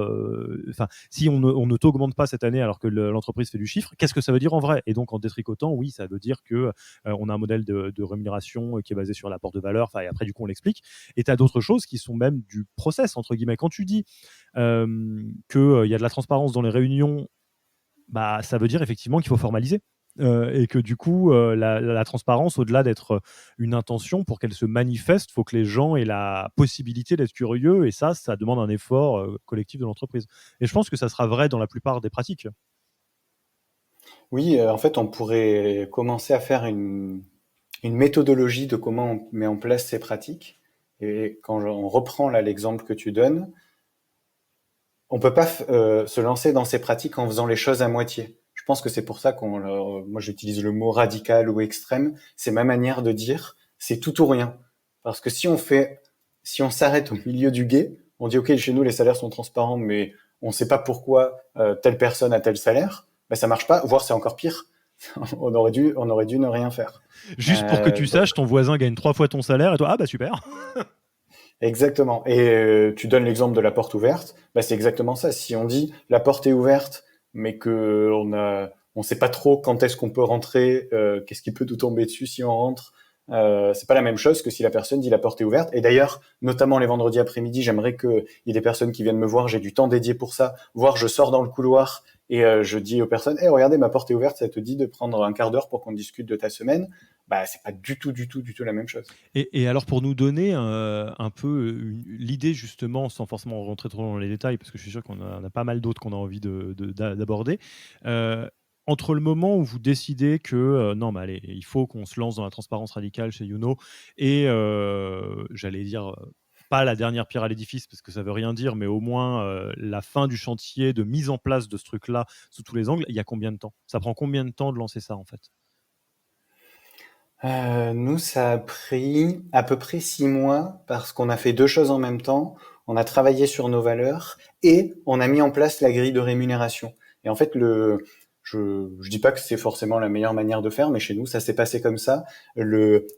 si on ne t'augmente pas cette année alors que l'entreprise fait du chiffre, qu'est-ce que ça veut dire en vrai? Et donc en détricotant, oui, ça veut dire que on a un modèle de rémunération qui est basé sur l'apport de valeur. Enfin, et après du coup, on l'explique. Et tu as d'autres choses qui sont même du process, entre guillemets. Quand tu dis qu'il y a de la transparence dans les réunions, bah, ça veut dire effectivement qu'il faut formaliser. Et que du coup, la transparence, au-delà d'être une intention, pour qu'elle se manifeste, il faut que les gens aient la possibilité d'être curieux. Et ça demande un effort collectif de l'entreprise. Et je pense que ça sera vrai dans la plupart des pratiques. Oui, en fait, on pourrait commencer à faire une méthodologie de comment on met en place ces pratiques. Et quand on reprend là l'exemple que tu donnes, on peut pas se lancer dans ces pratiques en faisant les choses à moitié. Je pense que c'est pour ça moi j'utilise le mot radical ou extrême. C'est ma manière de dire, c'est tout ou rien. Parce que si on s'arrête au milieu du gué, on dit ok, chez nous les salaires sont transparents, mais on ne sait pas pourquoi telle personne a tel salaire, ben ça marche pas. Voire c'est encore pire. On aurait dû ne rien faire. Juste pour que tu Donc saches, ton voisin gagne 3 fois ton salaire et toi, ah bah super. exactement. Et tu donnes l'exemple de la porte ouverte, bah c'est exactement ça. Si on dit la porte est ouverte, mais que on sait pas trop quand est-ce qu'on peut rentrer, qu'est-ce qui peut nous tomber dessus si on rentre, c'est pas la même chose que si la personne dit la porte est ouverte. Et d'ailleurs, notamment les vendredis après-midi, j'aimerais qu'il y ait des personnes qui viennent me voir, j'ai du temps dédié pour ça. Voire je sors dans le couloir et je dis aux personnes, hey, regardez, ma porte est ouverte, ça te dit de prendre un quart d'heure pour qu'on discute de ta semaine. Bah c'est pas du tout la même chose. Et alors pour nous donner un peu l'idée justement, sans forcément rentrer trop dans les détails, parce que je suis sûr on a pas mal d'autres qu'on a envie d'aborder, entre le moment où vous décidez que non, mais allez, il faut qu'on se lance dans la transparence radicale chez Youno, et j'allais dire pas la dernière pierre à l'édifice, parce que ça veut rien dire, mais au moins la fin du chantier de mise en place de ce truc-là sous tous les angles, il y a combien de temps? Ça prend combien de temps de lancer ça en fait? Nous, ça a pris à peu près 6 mois parce qu'on a fait deux choses en même temps. On a travaillé sur nos valeurs et on a mis en place la grille de rémunération. Et en fait, je dis pas que c'est forcément la meilleure manière de faire, mais chez nous, ça s'est passé comme ça.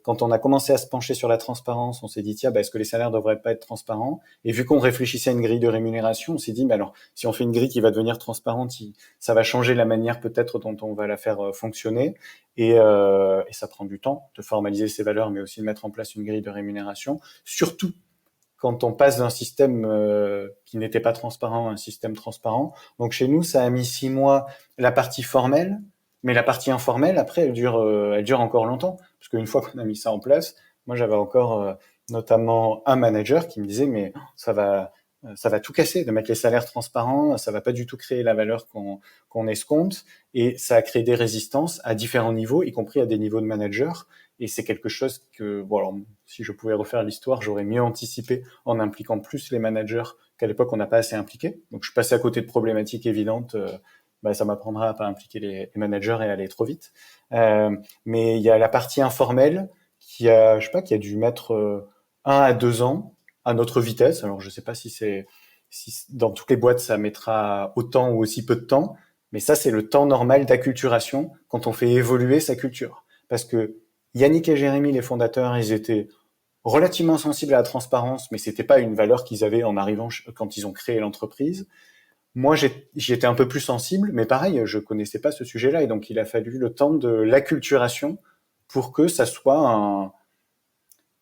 Quand on a commencé à se pencher sur la transparence, on s'est dit, tiens, bah, est-ce que les salaires devraient pas être transparents? Et vu qu'on réfléchissait à une grille de rémunération, on s'est dit, bah alors, si on fait une grille qui va devenir transparente, ça va changer la manière peut-être dont on va la faire fonctionner. Et ça prend du temps de formaliser ces valeurs, mais aussi de mettre en place une grille de rémunération. Surtout quand on passe d'un système qui n'était pas transparent à un système transparent. Donc chez nous, ça a mis 6 mois la partie formelle, mais la partie informelle, après, elle dure encore longtemps. Parce qu'une fois qu'on a mis ça en place, moi j'avais encore notamment un manager qui me disait, mais ça va tout casser de mettre les salaires transparents, ça va pas du tout créer la valeur qu'on escompte, et ça a créé des résistances à différents niveaux, y compris à des niveaux de manager. Et c'est quelque chose que, bon, alors, si je pouvais refaire l'histoire, j'aurais mieux anticipé en impliquant plus les managers qu'à l'époque on n'a pas assez impliqué. Donc je suis passé à côté de problématiques évidentes. Bah, ça m'apprendra à pas impliquer les managers et à aller trop vite. Mais il y a la partie informelle je sais pas, qui a dû mettre 1 à 2 ans à notre vitesse. Alors je sais pas si dans toutes les boîtes ça mettra autant ou aussi peu de temps, mais ça c'est le temps normal d'acculturation quand on fait évoluer sa culture. Parce que Yannick et Jérémy, les fondateurs, ils étaient relativement sensibles à la transparence, mais c'était pas une valeur qu'ils avaient en arrivant quand ils ont créé l'entreprise. Moi, j'y étais un peu plus sensible, mais pareil, je connaissais pas ce sujet-là, et donc il a fallu le temps de l'acculturation pour que ça soit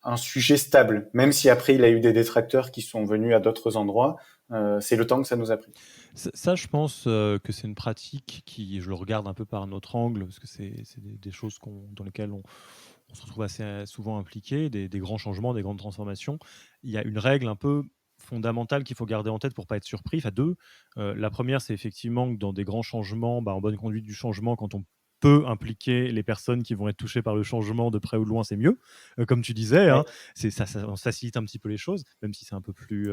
un sujet stable. Même si après il a eu des détracteurs qui sont venus à d'autres endroits, c'est le temps que ça nous a pris. Ça, je pense que c'est une pratique qui, je le regarde un peu par un autre angle, parce que c'est des choses dans lesquelles on se retrouve assez souvent impliqué, des grands changements, des grandes transformations. Il y a une règle un peu fondamentale qu'il faut garder en tête pour pas être surpris. Enfin, deux. La première, c'est effectivement que dans des grands changements, en bonne conduite du changement, quand on peut impliquer les personnes qui vont être touchées par le changement de près ou de loin, c'est mieux. Comme tu disais, Oui. hein, ça facilite un petit peu les choses, même si c'est un peu plus,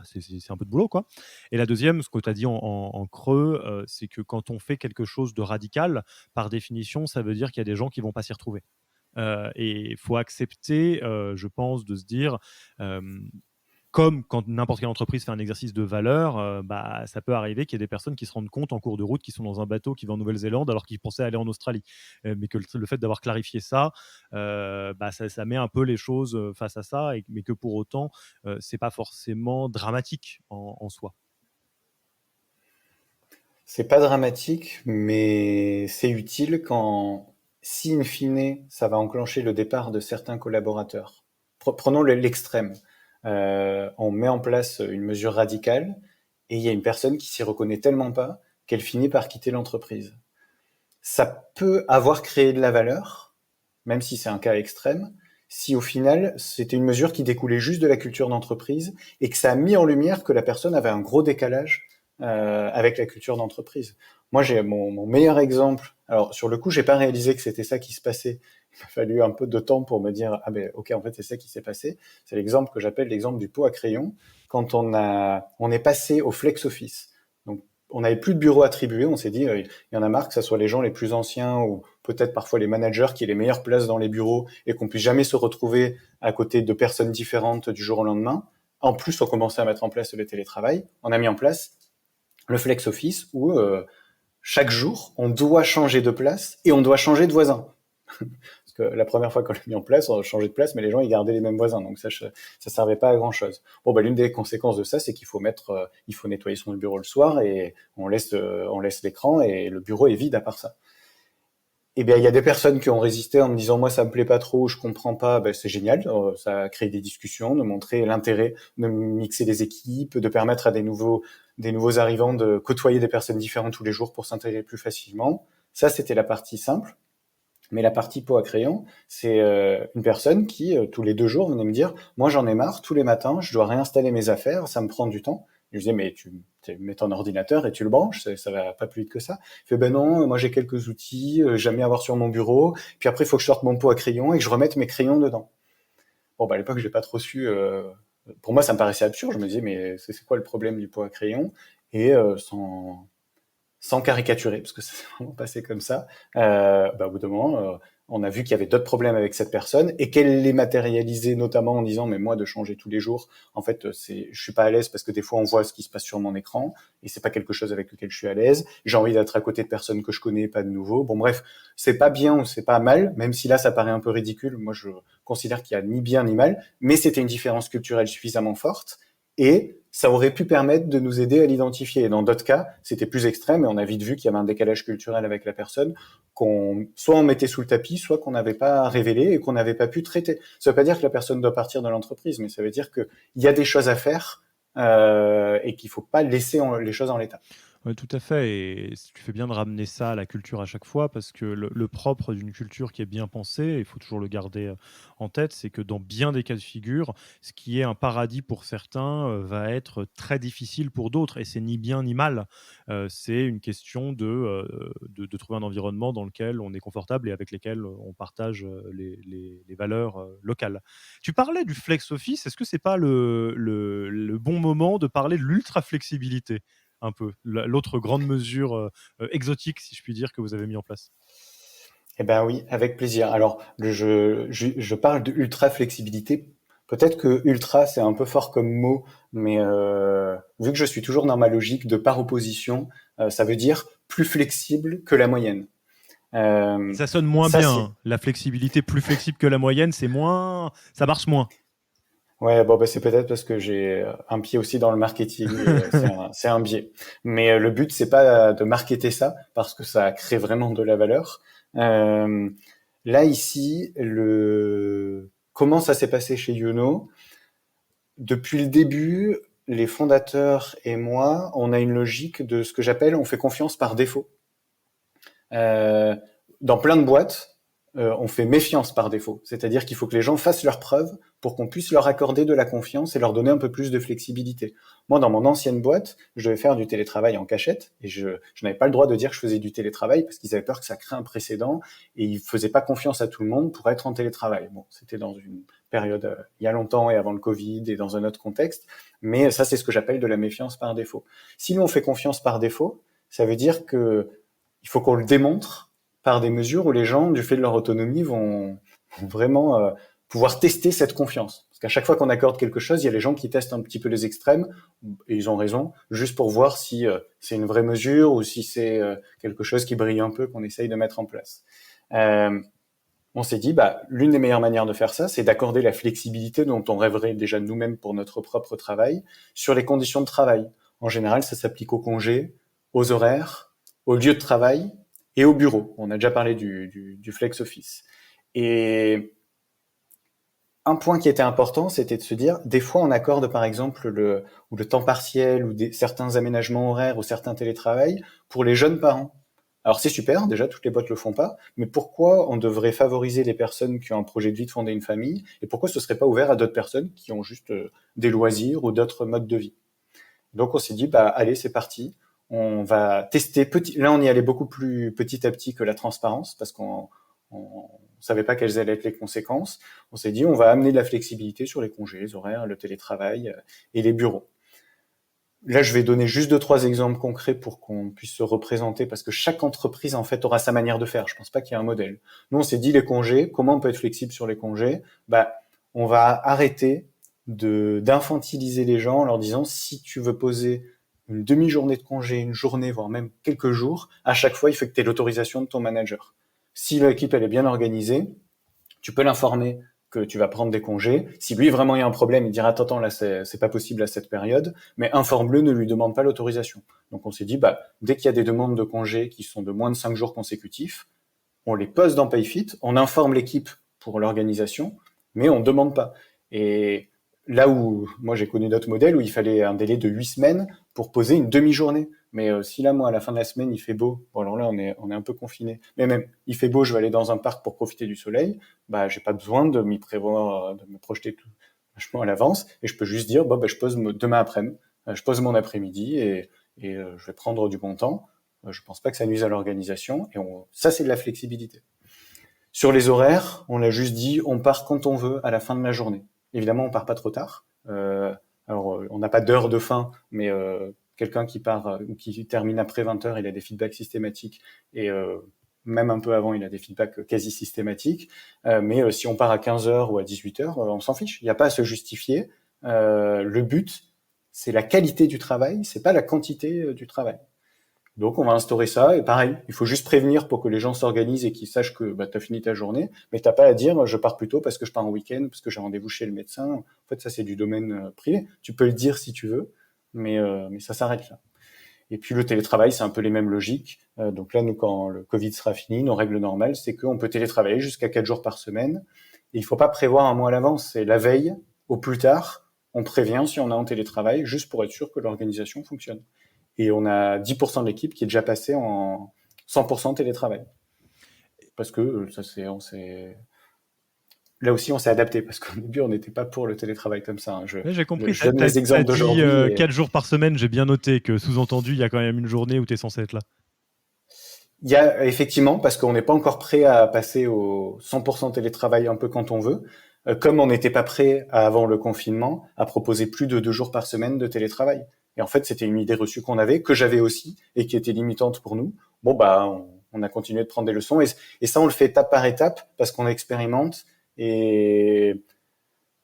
c'est un peu de boulot, quoi. Et la deuxième, ce que tu as dit en creux, c'est que quand on fait quelque chose de radical, par définition, ça veut dire qu'il y a des gens qui vont pas s'y retrouver. Et il faut accepter, je pense, de se dire, euh, comme quand n'importe quelle entreprise fait un exercice de valeur, ça peut arriver qu'il y ait des personnes qui se rendent compte en cours de route qui sont dans un bateau qui va en Nouvelle-Zélande alors qu'ils pensaient aller en Australie. Mais que le fait d'avoir clarifié ça, ça met un peu les choses face à ça, mais que pour autant, c'est pas forcément dramatique en soi. C'est pas dramatique, mais c'est utile quand, si in fine, ça va enclencher le départ de certains collaborateurs. Prenons l'extrême. On met en place une mesure radicale et il y a une personne qui s'y reconnaît tellement pas qu'elle finit par quitter l'entreprise. Ça peut avoir créé de la valeur, même si c'est un cas extrême, si au final c'était une mesure qui découlait juste de la culture d'entreprise et que ça a mis en lumière que la personne avait un gros décalage avec la culture d'entreprise. Moi, j'ai mon meilleur exemple. Alors, sur le coup, j'ai pas réalisé que c'était ça qui se passait. Il m'a fallu un peu de temps pour me dire, ah ben, ok, en fait, c'est ça qui s'est passé. C'est l'exemple que j'appelle l'exemple du pot à crayon. Quand on est passé au flex office. Donc, on n'avait plus de bureau attribué. On s'est dit, il y en a marre que ça soit les gens les plus anciens ou peut-être parfois les managers qui aient les meilleures places dans les bureaux et qu'on puisse jamais se retrouver à côté de personnes différentes du jour au lendemain. En plus, on commençait à mettre en place le télétravail. On a mis en place le flex office où chaque jour, on doit changer de place et on doit changer de voisin. Parce que la première fois qu'on l'a mis en place, on a changé de place, mais les gens, ils gardaient les mêmes voisins. Donc ça servait pas à grand chose. Bon, l'une des conséquences de ça, c'est qu'il faut il faut nettoyer son bureau le soir et on laisse l'écran et le bureau est vide à part ça. Eh bien, il y a des personnes qui ont résisté en me disant, moi, ça me plaît pas trop, je comprends pas. Ben, c'est génial. Ça a créé des discussions, de montrer l'intérêt de mixer les équipes, de permettre à des nouveaux arrivants de côtoyer des personnes différentes tous les jours pour s'intégrer plus facilement. Ça, c'était la partie simple. Mais la partie pot à crayon, c'est une personne qui, tous les 2 jours, venait me dire, moi, j'en ai marre, tous les matins, je dois réinstaller mes affaires, ça me prend du temps. Je lui disais, mais tu mets ton ordinateur et tu le branches, ça va pas plus vite que ça. Il fait, ben non, moi j'ai quelques outils, j'aime bien avoir sur mon bureau, puis après il faut que je sorte mon pot à crayon et que je remette mes crayons dedans. Bon, à l'époque, j'ai pas trop su. Pour moi, ça me paraissait absurde. Je me disais, mais c'est quoi le problème du pot à crayon? Et sans caricaturer, parce que c'est vraiment passé comme ça, au bout d'un moment, on a vu qu'il y avait d'autres problèmes avec cette personne et qu'elle les matérialisait notamment en disant, mais moi, de changer tous les jours, en fait, je suis pas à l'aise parce que des fois, on voit ce qui se passe sur mon écran et c'est pas quelque chose avec lequel je suis à l'aise. J'ai envie d'être à côté de personnes que je connais, pas de nouveau. Bon, bref, c'est pas bien ou c'est pas mal, même si là, ça paraît un peu ridicule. Moi, je considère qu'il y a ni bien ni mal, mais c'était une différence culturelle suffisamment forte et ça aurait pu permettre de nous aider à l'identifier. Et dans d'autres cas, c'était plus extrême et on a vite vu qu'il y avait un décalage culturel avec la personne soit on mettait sous le tapis, soit qu'on n'avait pas révélé et qu'on n'avait pas pu traiter. Ça veut pas dire que la personne doit partir de l'entreprise, mais ça veut dire qu'il y a des choses à faire et qu'il faut pas laisser les choses en l'état. Ouais, tout à fait. Et tu fais bien de ramener ça à la culture à chaque fois, parce que le propre d'une culture qui est bien pensée, il faut toujours le garder en tête, c'est que dans bien des cas de figure, ce qui est un paradis pour certains va être très difficile pour d'autres. Et c'est ni bien ni mal. C'est une question de trouver un environnement dans lequel on est confortable et avec lesquels on partage les valeurs locales. Tu parlais du flex office. Est-ce que c'est pas le bon moment de parler de l'ultra flexibilité, un peu, l'autre grande mesure exotique, si je puis dire, que vous avez mis en place? Eh ben oui, avec plaisir. Alors, je parle de ultra flexibilité. Peut-être que ultra, c'est un peu fort comme mot, mais vu que je suis toujours dans ma logique de par opposition, ça veut dire plus flexible que la moyenne. Et Euh, ça sonne moins ça, bien, c'est hein. La flexibilité plus flexible que la moyenne, c'est moins, ça marche moins. Ouais, bon, bah, c'est peut-être parce que j'ai un pied aussi dans le marketing et c'est un biais. Mais le but, c'est pas de marketer ça parce que ça crée vraiment de la valeur. Euh, Là, ici, comment ça s'est passé chez Youno? Depuis le début, les fondateurs et moi, on a une logique de ce que j'appelle on fait confiance par défaut. Euh, dans plein de boîtes, on fait méfiance par défaut. C'est-à-dire qu'il faut que les gens fassent leurs preuves pour qu'on puisse leur accorder de la confiance et leur donner un peu plus de flexibilité. Moi, dans mon ancienne boîte, je devais faire du télétravail en cachette et je n'avais pas le droit de dire que je faisais du télétravail parce qu'ils avaient peur que ça crée un précédent et ils faisaient pas confiance à tout le monde pour être en télétravail. Bon, c'était dans une période il y a longtemps et avant le Covid et dans un autre contexte, mais ça, c'est ce que j'appelle de la méfiance par défaut. Si nous, on fait confiance par défaut, ça veut dire que il faut qu'on le démontre par des mesures où les gens, du fait de leur autonomie, vont vraiment pouvoir tester cette confiance. Parce qu'à chaque fois qu'on accorde quelque chose, il y a les gens qui testent un petit peu les extrêmes, et ils ont raison, juste pour voir si c'est une vraie mesure ou si c'est quelque chose qui brille un peu qu'on essaye de mettre en place. Euh, on s'est dit, bah, l'une des meilleures manières de faire ça, c'est d'accorder la flexibilité dont on rêverait déjà nous-mêmes pour notre propre travail sur les conditions de travail. En général, ça s'applique aux congés, aux horaires, au lieu de travail et au bureau. On a déjà parlé du flex office. Et un point qui était important, c'était de se dire, des fois, on accorde par exemple le temps partiel ou certains aménagements horaires ou certains télétravail pour les jeunes parents. Alors c'est super, déjà toutes les boîtes le font pas, mais pourquoi on devrait favoriser les personnes qui ont un projet de vie de fonder une famille et pourquoi ce serait pas ouvert à d'autres personnes qui ont juste des loisirs ou d'autres modes de vie? Donc on s'est dit bah allez c'est parti, on va tester petit. Là on y allait beaucoup plus petit à petit que la transparence parce on savait pas quelles allaient être les conséquences. On s'est dit on va amener de la flexibilité sur les congés, les horaires, le télétravail et les bureaux. Là, je vais donner juste deux, trois exemples concrets pour qu'on puisse se représenter, parce que chaque entreprise, en fait, aura sa manière de faire. Je pense pas qu'il y ait un modèle. Nous, on s'est dit les congés, comment on peut être flexible sur les congés? Bah, on va arrêter d'infantiliser les gens en leur disant, si tu veux poser une demi-journée de congé, une journée, voire même quelques jours, à chaque fois, il faut que tu aies l'autorisation de ton manager. Si l'équipe, elle est bien organisée, tu peux l'informer que tu vas prendre des congés. Si lui vraiment il y a un problème, il dira attends là c'est pas possible à cette période, mais informe-le, ne lui demande pas l'autorisation. Donc on s'est dit bah dès qu'il y a des demandes de congés qui sont de moins de 5 jours consécutifs, on les pose dans PayFit, on informe l'équipe pour l'organisation, mais on ne demande pas. Et là où moi j'ai connu d'autres modèles où il fallait un délai de 8 semaines pour poser une demi-journée. Mais si là, moi, à la fin de la semaine, il fait beau, bon alors là, on est un peu confiné, mais même, il fait beau, je vais aller dans un parc pour profiter du soleil, bah, j'ai pas besoin de m'y prévoir, de me projeter tout vachement à l'avance, et je peux juste dire, bon, bah, je pose demain après-midi, je pose mon après-midi, et je vais prendre du bon temps. Je pense pas que ça nuise à l'organisation, et ça, c'est de la flexibilité. Sur les horaires, on a juste dit on part quand on veut à la fin de la journée. Évidemment, on part pas trop tard. On n'a pas d'heure de fin, mais quelqu'un qui part ou qui termine après 20 heures, il a des feedbacks systématiques et même un peu avant, il a des feedbacks quasi systématiques. Mais si on part à 15 heures ou à 18 heures, on s'en fiche. Il n'y a pas à se justifier. Le but, c'est la qualité du travail, c'est pas la quantité du travail. Donc, on va instaurer ça. Et pareil, il faut juste prévenir pour que les gens s'organisent et qu'ils sachent que bah, tu as fini ta journée. Mais t'as pas à dire, je pars plus tôt parce que je pars en week-end, parce que j'ai rendez-vous chez le médecin. En fait, ça, c'est du domaine privé. Tu peux le dire si tu veux, mais ça s'arrête là. Et puis, le télétravail, c'est un peu les mêmes logiques. Donc là, nous, quand le Covid sera fini, nos règles normales, c'est qu'on peut télétravailler jusqu'à 4 jours par semaine. Et il faut pas prévoir un mois à l'avance. C'est la veille, au plus tard, on prévient si on est en télétravail, juste pour être sûr que l'organisation fonctionne. Et on a 10% de l'équipe qui est déjà passée en 100% télétravail. Parce que là aussi, on s'est adapté. Parce qu'au début, on n'était pas pour le télétravail comme ça. Ouais, j'ai compris. Je donne T'as les exemples dit d'aujourd'hui. 4 jours par semaine. J'ai bien noté que sous-entendu, il y a quand même une journée où tu es censé être là. Il y a effectivement, parce qu'on n'est pas encore prêt à passer au 100% télétravail un peu quand on veut, comme on n'était pas prêt avant le confinement à proposer plus de 2 jours par semaine de télétravail. Et en fait, c'était une idée reçue qu'on avait, que j'avais aussi, et qui était limitante pour nous. Bon, bah, on a continué de prendre des leçons, et ça, on le fait étape par étape, parce qu'on expérimente, et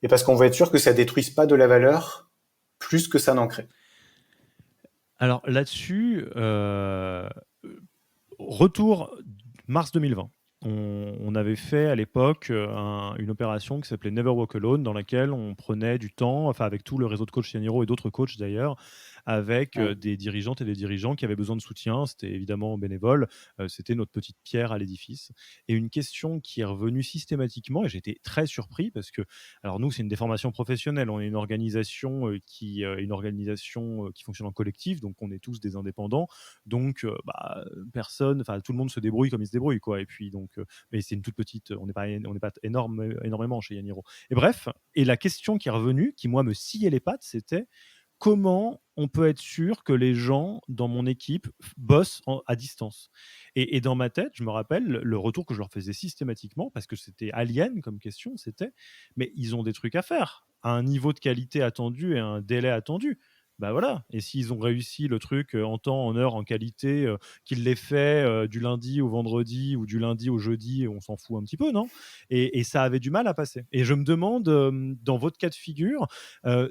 parce qu'on veut être sûr que ça détruise pas de la valeur plus que ça n'en crée. Alors là-dessus, retour mars 2020. on avait fait à l'époque une opération qui s'appelait Never Walk Alone, dans laquelle on prenait du temps, enfin avec tout le réseau de coachs Yaniro et d'autres coachs d'ailleurs, avec Ouais. des dirigeantes et des dirigeants qui avaient besoin de soutien. C'était évidemment bénévole, c'était notre petite pierre à l'édifice. Et une question qui est revenue systématiquement, et j'ai été très surpris parce que, alors nous, c'est une déformation professionnelle, on est une organisation qui fonctionne en collectif, donc on est tous des indépendants, donc personne, enfin tout le monde se débrouille comme il se débrouille, quoi. Et puis donc, mais c'est une toute petite, on n'est pas énormément chez Yaniro. Et bref, et la question qui est revenue, qui moi me sciait les pattes, c'était comment on peut être sûr que les gens dans mon équipe bossent à distance. Et dans ma tête, je me rappelle le retour que je leur faisais systématiquement, parce que c'était alien comme question, c'était, mais ils ont des trucs à faire, à un niveau de qualité attendu et à un délai attendu. Bah voilà. Et s'ils ont réussi le truc en temps, en heure, en qualité, qu'ils l'aient fait du lundi au vendredi ou du lundi au jeudi, on s'en fout un petit peu, non? Et ça avait du mal à passer. Et je me demande, dans votre cas de figure,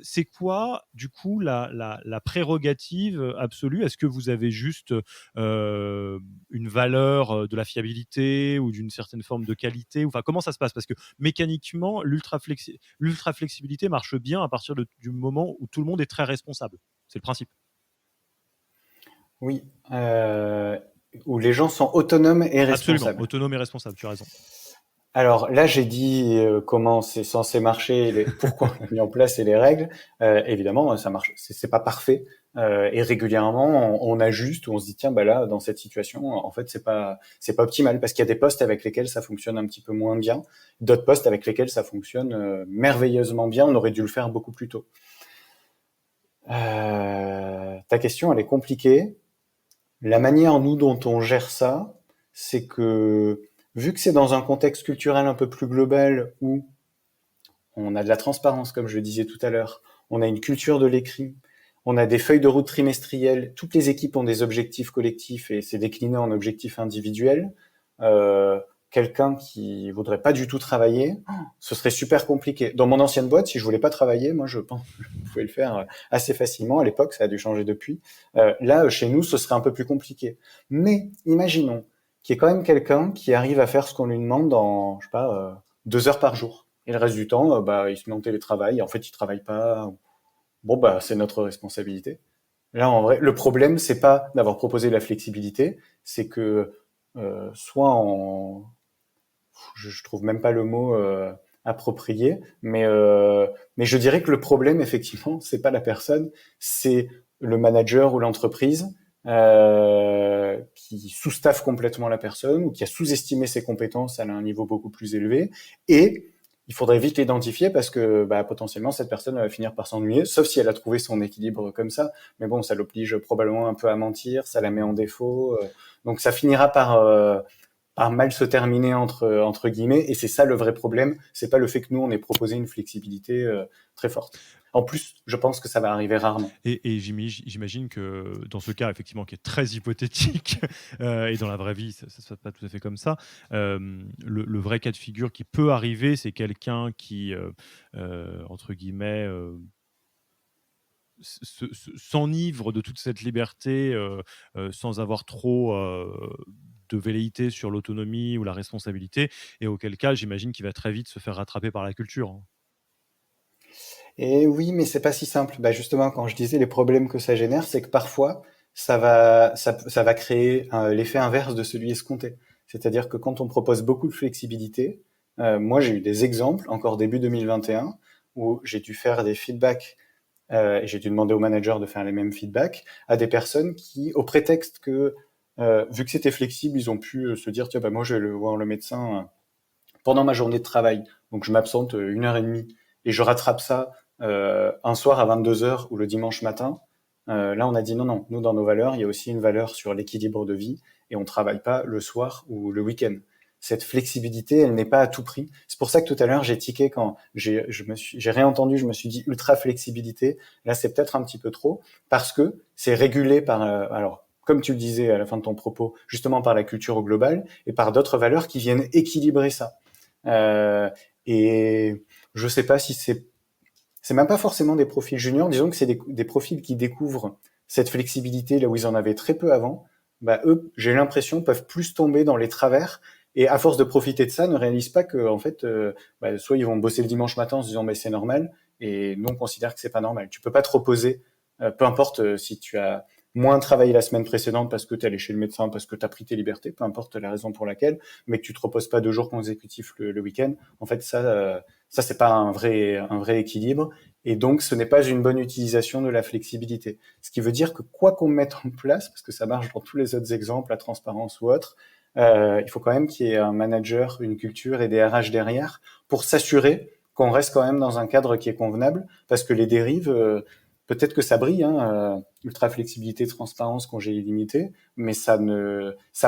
c'est quoi, du coup, la prérogative absolue? Est-ce que vous avez juste une valeur de la fiabilité ou d'une certaine forme de qualité? Enfin, comment ça se passe? Parce que mécaniquement, l'ultra-flexibilité marche bien à partir du moment où tout le monde est très responsable. C'est le principe. Oui, où les gens sont autonomes et Absolument. responsables. Autonome et responsable, tu as raison. Alors là, j'ai dit comment c'est censé marcher, pourquoi on a mis en place et les règles. Évidemment, ça marche. C'est pas parfait. Et régulièrement, on ajuste ou on se dit tiens, bah là, dans cette situation, en fait, c'est pas optimal parce qu'il y a des postes avec lesquels ça fonctionne un petit peu moins bien, d'autres postes avec lesquels ça fonctionne merveilleusement bien. On aurait dû le faire beaucoup plus tôt. Ta question, elle est compliquée. La manière, nous, dont on gère ça, c'est que, vu que c'est dans un contexte culturel un peu plus global où on a de la transparence, comme je le disais tout à l'heure, on a une culture de l'écrit, on a des feuilles de route trimestrielles, toutes les équipes ont des objectifs collectifs et c'est décliné en objectifs individuels. Euh, Quelqu'un qui voudrait pas du tout travailler, ce serait super compliqué. Dans mon ancienne boîte, si je voulais pas travailler, moi je pense que je pouvais le faire assez facilement. À l'époque, ça a dû changer depuis. Là, chez nous, ce serait un peu plus compliqué. Mais imaginons qu'il y ait quand même quelqu'un qui arrive à faire ce qu'on lui demande en, je sais pas, 2 heures par jour. Et le reste du temps, bah, il se met en télétravail. En fait, il travaille pas. Bon, bah, c'est notre responsabilité. Là, en vrai, le problème, c'est pas d'avoir proposé la flexibilité, c'est que soit en, je trouve même pas le mot approprié, mais je dirais que le problème, effectivement, c'est pas la personne, c'est le manager ou l'entreprise qui sous-staffe complètement la personne ou qui a sous-estimé ses compétences à un niveau beaucoup plus élevé. Et il faudrait vite l'identifier parce que bah, potentiellement cette personne va finir par s'ennuyer, sauf si elle a trouvé son équilibre comme ça. Mais bon, ça l'oblige probablement un peu à mentir, ça la met en défaut. Donc ça finira par mal se terminer entre guillemets. Et c'est ça le vrai problème. C'est pas le fait que nous on ait proposé une flexibilité très forte. En plus, je pense que ça va arriver rarement. Et j'imagine que dans ce cas, effectivement, qui est très hypothétique, et dans la vraie vie, ça ne se passe pas tout à fait comme ça, le vrai cas de figure qui peut arriver, c'est quelqu'un qui, entre guillemets, s'enivre de toute cette liberté sans avoir trop de velléité sur l'autonomie ou la responsabilité, et auquel cas, j'imagine qu'il va très vite se faire rattraper par la culture, hein. Et oui, mais c'est pas si simple. Bah justement, quand je disais les problèmes que ça génère, c'est que parfois ça va créer l'effet inverse de celui escompté. C'est-à-dire que quand on propose beaucoup de flexibilité, moi j'ai eu des exemples encore début 2021 où j'ai dû faire des feedbacks et j'ai dû demander au manager de faire les mêmes feedbacks à des personnes qui, au prétexte que vu que c'était flexible, ils ont pu se dire tiens bah moi je vais le voir le médecin pendant ma journée de travail, donc je m'absente 1 heure et demie et je rattrape ça un soir à 22 heures ou le dimanche matin. Là, on a dit non, non, nous, dans nos valeurs, il y a aussi une valeur sur l'équilibre de vie et on travaille pas le soir ou le week-end. Cette flexibilité, elle n'est pas à tout prix. C'est pour ça que tout à l'heure, j'ai tiqué quand j'ai réentendu, je me suis dit ultra flexibilité. Là, c'est peut-être un petit peu trop parce que c'est régulé par, alors, comme tu le disais à la fin de ton propos, justement par la culture au global et par d'autres valeurs qui viennent équilibrer ça. Euh, et je sais pas si c'est même pas forcément des profils juniors, disons que c'est des profils qui découvrent cette flexibilité là où ils en avaient très peu avant. Bah eux, j'ai l'impression, peuvent plus tomber dans les travers et à force de profiter de ça, ne réalisent pas que en fait, soit ils vont bosser le dimanche matin en se disant mais c'est normal, et nous on considère que c'est pas normal. Tu peux pas te reposer, peu importe si tu as moins travaillé la semaine précédente parce que tu es allé chez le médecin, parce que tu as pris tes libertés, peu importe la raison pour laquelle, mais que tu te reposes pas 2 jours consécutifs le week-end. En fait, ça c'est pas un vrai équilibre. Et donc, ce n'est pas une bonne utilisation de la flexibilité. Ce qui veut dire que quoi qu'on mette en place, parce que ça marche dans tous les autres exemples, la transparence ou autre, il faut quand même qu'il y ait un manager, une culture et des RH derrière pour s'assurer qu'on reste quand même dans un cadre qui est convenable, parce que les dérives, peut-être que ça brille, hein, ultra flexibilité, transparence, congé illimité, mais ça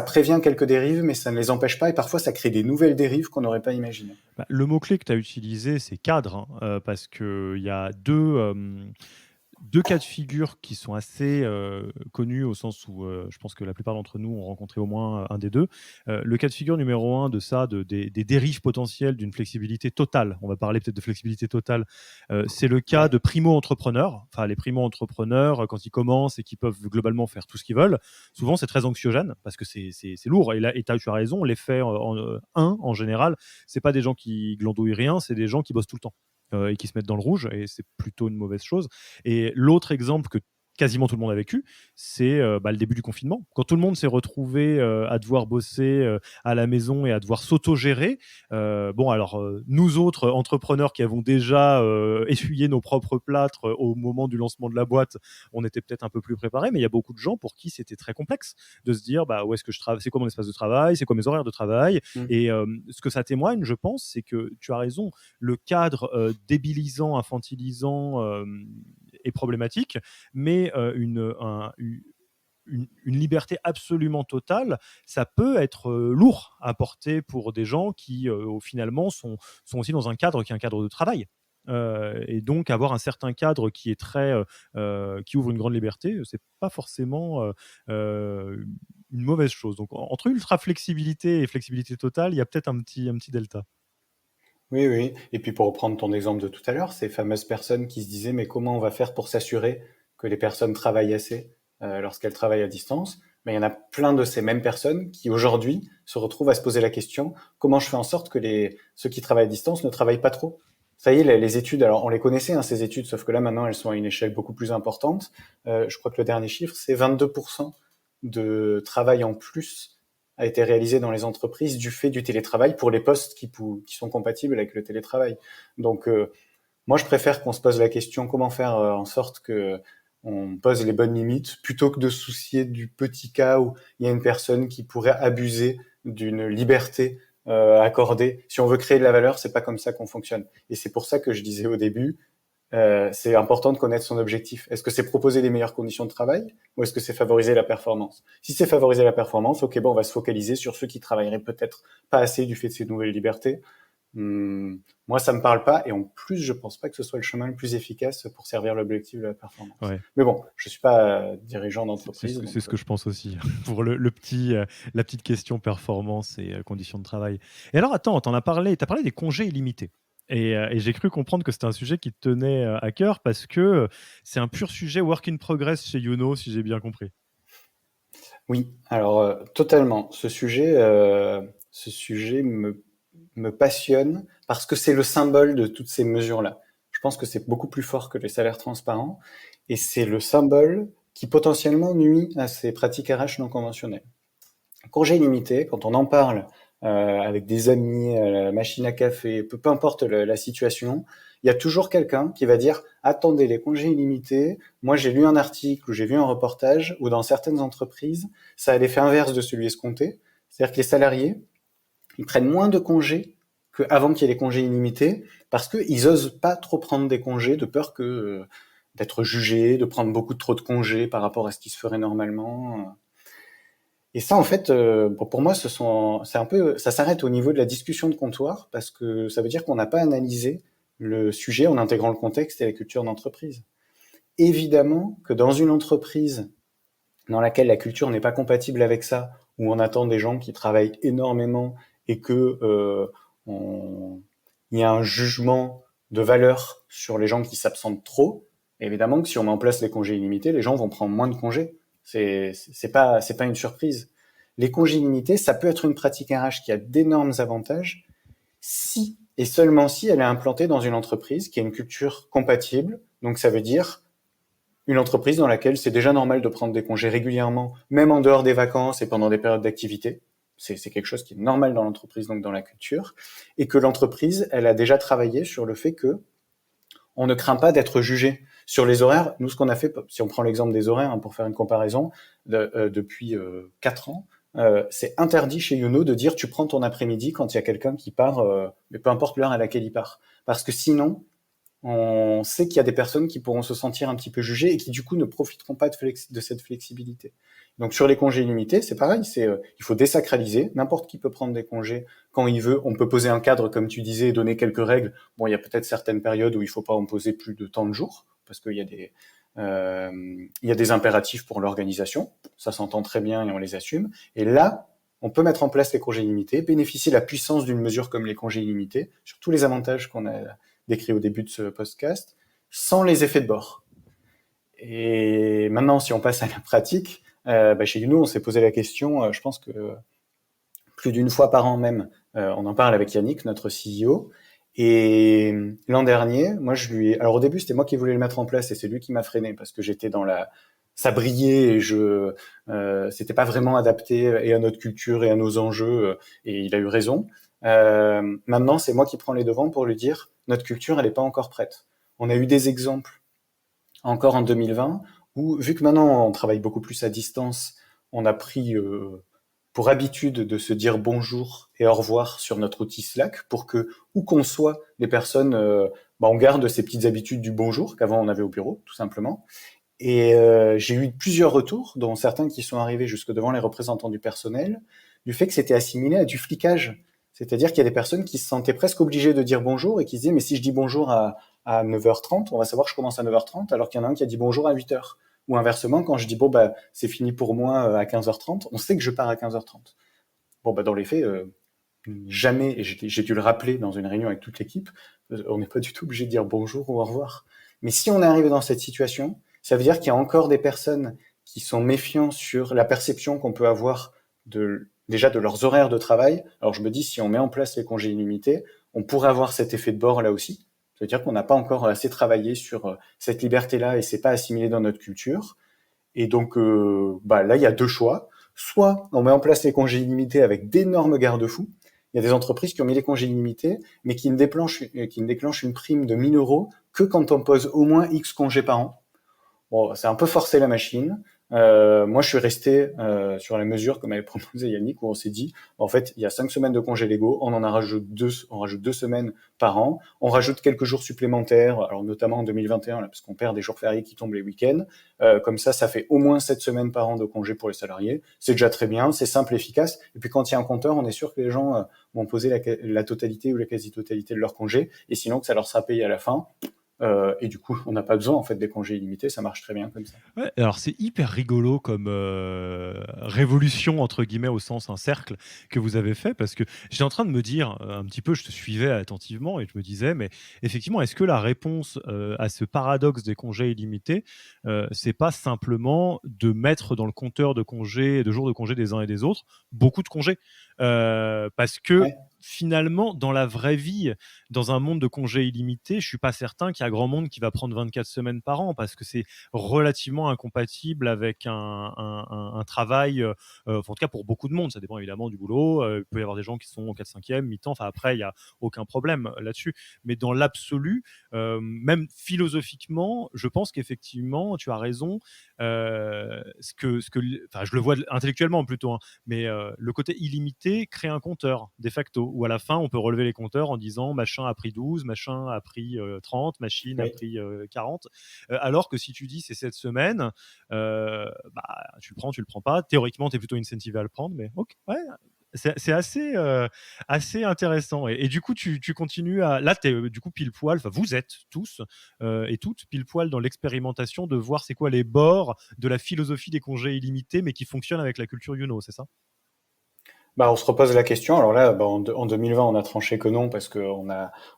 prévient quelques dérives, mais ça ne les empêche pas, et parfois ça crée des nouvelles dérives qu'on n'aurait pas imaginées. Bah, le mot-clé que tu as utilisé, c'est cadre, hein, parce qu'il y a deux cas de figure qui sont assez connus au sens où je pense que la plupart d'entre nous ont rencontré au moins un des deux. Le cas de figure numéro un de ça, des dérives potentielles d'une flexibilité totale, on va parler peut-être de flexibilité totale, c'est le cas Ouais. de primo-entrepreneurs. Enfin, les primo-entrepreneurs, quand ils commencent et qu'ils peuvent globalement faire tout ce qu'ils veulent, souvent c'est très anxiogène parce que c'est lourd. Et là, tu as raison, l'effet en général, c'est pas des gens qui glandouillent rien, c'est des gens qui bossent tout le temps et qui se mettent dans le rouge, et c'est plutôt une mauvaise chose. Et l'autre exemple que quasiment tout le monde a vécu, c'est le début du confinement. Quand tout le monde s'est retrouvé à devoir bosser à la maison et à devoir s'auto-gérer, nous autres entrepreneurs qui avons déjà essuyé nos propres plâtres au moment du lancement de la boîte, on était peut-être un peu plus préparés, mais il y a beaucoup de gens pour qui c'était très complexe de se dire où est-ce que je travaille, c'est quoi mon espace de travail, c'est quoi mes horaires de travail. Mm. Et ce que ça témoigne, je pense, c'est que tu as raison, le cadre débilisant, infantilisant est problématique, mais une liberté absolument totale, ça peut être lourd à porter pour des gens qui, finalement, sont aussi dans un cadre qui est un cadre de travail. Et donc, avoir un certain cadre qui est qui ouvre une grande liberté, c'est pas forcément une mauvaise chose. Donc, entre ultra flexibilité et flexibilité totale, il y a peut-être un petit delta. Oui, oui. Et puis pour reprendre ton exemple de tout à l'heure, ces fameuses personnes qui se disaient mais comment on va faire pour s'assurer que les personnes travaillent assez lorsqu'elles travaillent à distance? Mais il y en a plein de ces mêmes personnes qui aujourd'hui se retrouvent à se poser la question comment je fais en sorte que ceux qui travaillent à distance ne travaillent pas trop? Ça y est, les études, alors on les connaissait, hein, ces études, sauf que là maintenant elles sont à une échelle beaucoup plus importante. Je crois que le dernier chiffre, c'est 22% de travail en plus a été réalisé dans les entreprises du fait du télétravail pour les postes qui sont compatibles avec le télétravail. Donc, moi, je préfère qu'on se pose la question comment faire en sorte que on pose les bonnes limites plutôt que de se soucier du petit cas où il y a une personne qui pourrait abuser d'une liberté accordée. Si on veut créer de la valeur, c'est pas comme ça qu'on fonctionne. Et c'est pour ça que je disais au début, c'est important de connaître son objectif. Est-ce que c'est proposer des meilleures conditions de travail ou est-ce que c'est favoriser la performance? Si c'est favoriser la performance, ok, bon, on va se focaliser sur ceux qui travailleraient peut-être pas assez du fait de ces nouvelles libertés. Moi, ça me parle pas, et en plus, je pense pas que ce soit le chemin le plus efficace pour servir l'objectif de la performance. Ouais. Mais bon, je suis pas dirigeant d'entreprise, C'est donc ce que je pense aussi, pour la petite question performance et conditions de travail. Et alors, attends, tu as parlé des congés illimités. Et j'ai cru comprendre que c'était un sujet qui te tenait à cœur parce que c'est un pur sujet work in progress chez Youno, si j'ai bien compris. oui. Alors totalement, ce sujet me passionne parce que c'est le symbole de toutes ces mesures-là. Je pense que c'est beaucoup plus fort que les salaires transparents et c'est le symbole qui potentiellement nuit à ces pratiques RH non conventionnelles. Congé illimité, quand on en parle avec des amis, à la machine à café, peu importe la situation, il y a toujours quelqu'un qui va dire attendez, les congés illimités, moi j'ai lu un article ou j'ai vu un reportage où dans certaines entreprises, ça a l'effet inverse de celui escompté, c'est-à-dire que les salariés, ils prennent moins de congés qu'avant qu'il y ait les congés illimités parce qu'ils osent pas trop prendre des congés de peur que d'être jugés, de prendre beaucoup trop de congés par rapport à ce qui se ferait normalement. Et ça, en fait, pour moi, c'est un peu, ça s'arrête au niveau de la discussion de comptoir parce que ça veut dire qu'on n'a pas analysé le sujet en intégrant le contexte et la culture d'entreprise. Évidemment que dans une entreprise dans laquelle la culture n'est pas compatible avec ça, où on attend des gens qui travaillent énormément et que il y a un jugement de valeur sur les gens qui s'absentent trop, évidemment que si on met en place les congés illimités, les gens vont prendre moins de congés. C'est pas une surprise. les congés limités, ça peut être une pratique RH qui a d'énormes avantages si et seulement si elle est implantée dans une entreprise qui a une culture compatible. Donc ça veut dire une entreprise dans laquelle c'est déjà normal de prendre des congés régulièrement, même en dehors des vacances et pendant des périodes d'activité. C'est quelque chose qui est normal dans l'entreprise, donc dans la culture, et que l'entreprise, elle a déjà travaillé sur le fait que on ne craint pas d'être jugé. Sur les horaires, nous, ce qu'on a fait, si on prend l'exemple des horaires, hein, pour faire une comparaison, depuis 4 ans, c'est interdit chez Youno de dire tu prends ton après-midi quand il y a quelqu'un qui part, mais peu importe l'heure à laquelle il part. Parce que sinon, on sait qu'il y a des personnes qui pourront se sentir un petit peu jugées et qui du coup ne profiteront pas de cette flexibilité. Donc sur les congés illimités, c'est pareil, il faut désacraliser, n'importe qui peut prendre des congés quand il veut, on peut poser un cadre comme tu disais, donner quelques règles. Bon, il y a peut-être certaines périodes où il faut pas en poser plus de tant de jours parce qu'il y a des impératifs pour l'organisation, ça s'entend très bien et on les assume. Et là, on peut mettre en place les congés illimités, bénéficier de la puissance d'une mesure comme les congés illimités, sur tous les avantages qu'on a décrit au début de ce podcast, sans les effets de bord. Et maintenant, si on passe à la pratique, chez Youno, on s'est posé la question, je pense que plus d'une fois par an même, on en parle avec Yannick, notre CEO, et l'an dernier, moi je lui ai... Alors au début, c'était moi qui voulais le mettre en place et c'est lui qui m'a freiné parce que j'étais dans la... Ça brillait et c'était pas vraiment adapté et à notre culture et à nos enjeux et il a eu raison. Maintenant, c'est moi qui prends les devants pour lui dire notre culture, elle n'est pas encore prête. On a eu des exemples encore en 2020 où, vu que maintenant on travaille beaucoup plus à distance, on a pris pour habitude de se dire bonjour et au revoir sur notre outil Slack pour que, où qu'on soit, les personnes, on garde ces petites habitudes du bonjour qu'avant on avait au bureau, tout simplement. Et j'ai eu plusieurs retours, dont certains qui sont arrivés jusque devant les représentants du personnel, du fait que c'était assimilé à du flicage. C'est-à-dire qu'il y a des personnes qui se sentaient presque obligées de dire bonjour et qui se disaient, mais si je dis bonjour à 9h30, on va savoir que je commence à 9h30, alors qu'il y en a un qui a dit bonjour à 8h. Ou inversement, quand je dis, c'est fini pour moi à 15h30, on sait que je pars à 15h30. Dans les faits, jamais, et j'ai dû le rappeler dans une réunion avec toute l'équipe, on n'est pas du tout obligé de dire bonjour ou au revoir. Mais si on est arrivé dans cette situation, ça veut dire qu'il y a encore des personnes qui sont méfiants sur la perception qu'on peut avoir déjà de leurs horaires de travail. Alors je me dis, si on met en place les congés illimités, on pourrait avoir cet effet de bord là aussi. Ça veut dire qu'on n'a pas encore assez travaillé sur cette liberté-là et c'est pas assimilé dans notre culture. Et donc là, il y a deux choix. Soit on met en place les congés illimités avec d'énormes garde-fous. Il y a des entreprises qui ont mis les congés illimités, mais qui ne déclenchent une prime de 1 000 euros que quand on pose au moins X congés par an. Bon, c'est un peu forcé la machine. Moi, je suis resté sur la mesure comme avait proposé Yannick, où on s'est dit, en fait, il y a 5 semaines de congés légaux, on rajoute 2 semaines par an, on rajoute quelques jours supplémentaires, alors notamment en 2021, là, parce qu'on perd des jours fériés qui tombent les week-ends. Comme ça fait au moins 7 semaines par an de congés pour les salariés. C'est déjà très bien, c'est simple, efficace. Et puis quand il y a un compteur, on est sûr que les gens vont poser la totalité ou la quasi-totalité de leurs congés, et sinon que ça leur sera payé à la fin. Et du coup, on n'a pas besoin en fait des congés illimités, ça marche très bien comme ça. Ouais, alors c'est hyper rigolo comme révolution entre guillemets au sens un cercle que vous avez fait parce que j'étais en train de me dire un petit peu, je te suivais attentivement et je me disais mais effectivement est-ce que la réponse à ce paradoxe des congés illimités c'est pas simplement de mettre dans le compteur de congés de jours de congés des uns et des autres beaucoup de congés parce que Ouais. finalement, dans la vraie vie, dans un monde de congés illimités, je suis pas certain qu'il y a grand monde qui va prendre 24 semaines par an parce que c'est relativement incompatible avec un travail, en tout cas pour beaucoup de monde, ça dépend évidemment du boulot, il peut y avoir des gens qui sont au 4/5e, mi-temps, enfin après il n'y a aucun problème là-dessus, mais dans l'absolu, même philosophiquement, je pense qu'effectivement, tu as raison, enfin je le vois intellectuellement plutôt, hein, mais le côté illimité crée un compteur, de facto, où à la fin, on peut relever les compteurs en disant machin a pris 12, machin a pris 30, machine a Oui. pris 40. Alors que si tu dis c'est cette semaine, tu le prends pas. Théoriquement, tu es plutôt incentivé à le prendre, mais ok, ouais. C'est assez intéressant. Et du coup, tu continues à. Là, tu es du coup pile poil, enfin, vous êtes tous et toutes pile poil dans l'expérimentation de voir c'est quoi les bords de la philosophie des congés illimités, mais qui fonctionne avec la culture Youno, c'est ça? Bah, on se repose la question. Alors là, bah, en 2020, on a tranché que non parce on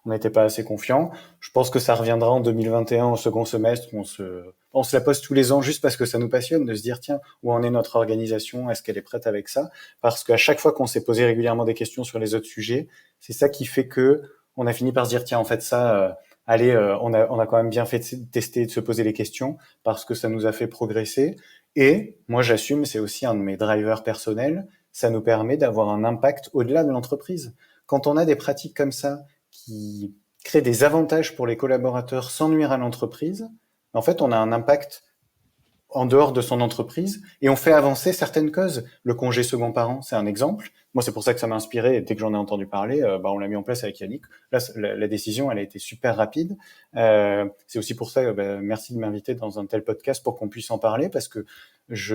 n'était pas assez confiant. Je pense que ça reviendra en 2021 au second semestre. On se la pose tous les ans juste parce que ça nous passionne de se dire, tiens, où en est notre organisation? Est-ce qu'elle est prête avec ça? Parce qu'à chaque fois qu'on s'est posé régulièrement des questions sur les autres sujets, c'est ça qui fait que on a fini par se dire, tiens, en fait, ça, allez, on a quand même bien fait de tester, et de se poser les questions parce que ça nous a fait progresser. Et moi, j'assume, c'est aussi un de mes drivers personnels, ça nous permet d'avoir un impact au-delà de l'entreprise. Quand on a des pratiques comme ça qui créent des avantages pour les collaborateurs sans nuire à l'entreprise, en fait, on a un impact en dehors de son entreprise et on fait avancer certaines causes. Le congé second parent, c'est un exemple. Moi, c'est pour ça que ça m'a inspiré. Et dès que j'en ai entendu parler, bah, on l'a mis en place avec Yannick. Là, la décision, elle a été super rapide. C'est aussi pour ça, bah, merci de m'inviter dans un tel podcast pour qu'on puisse en parler parce que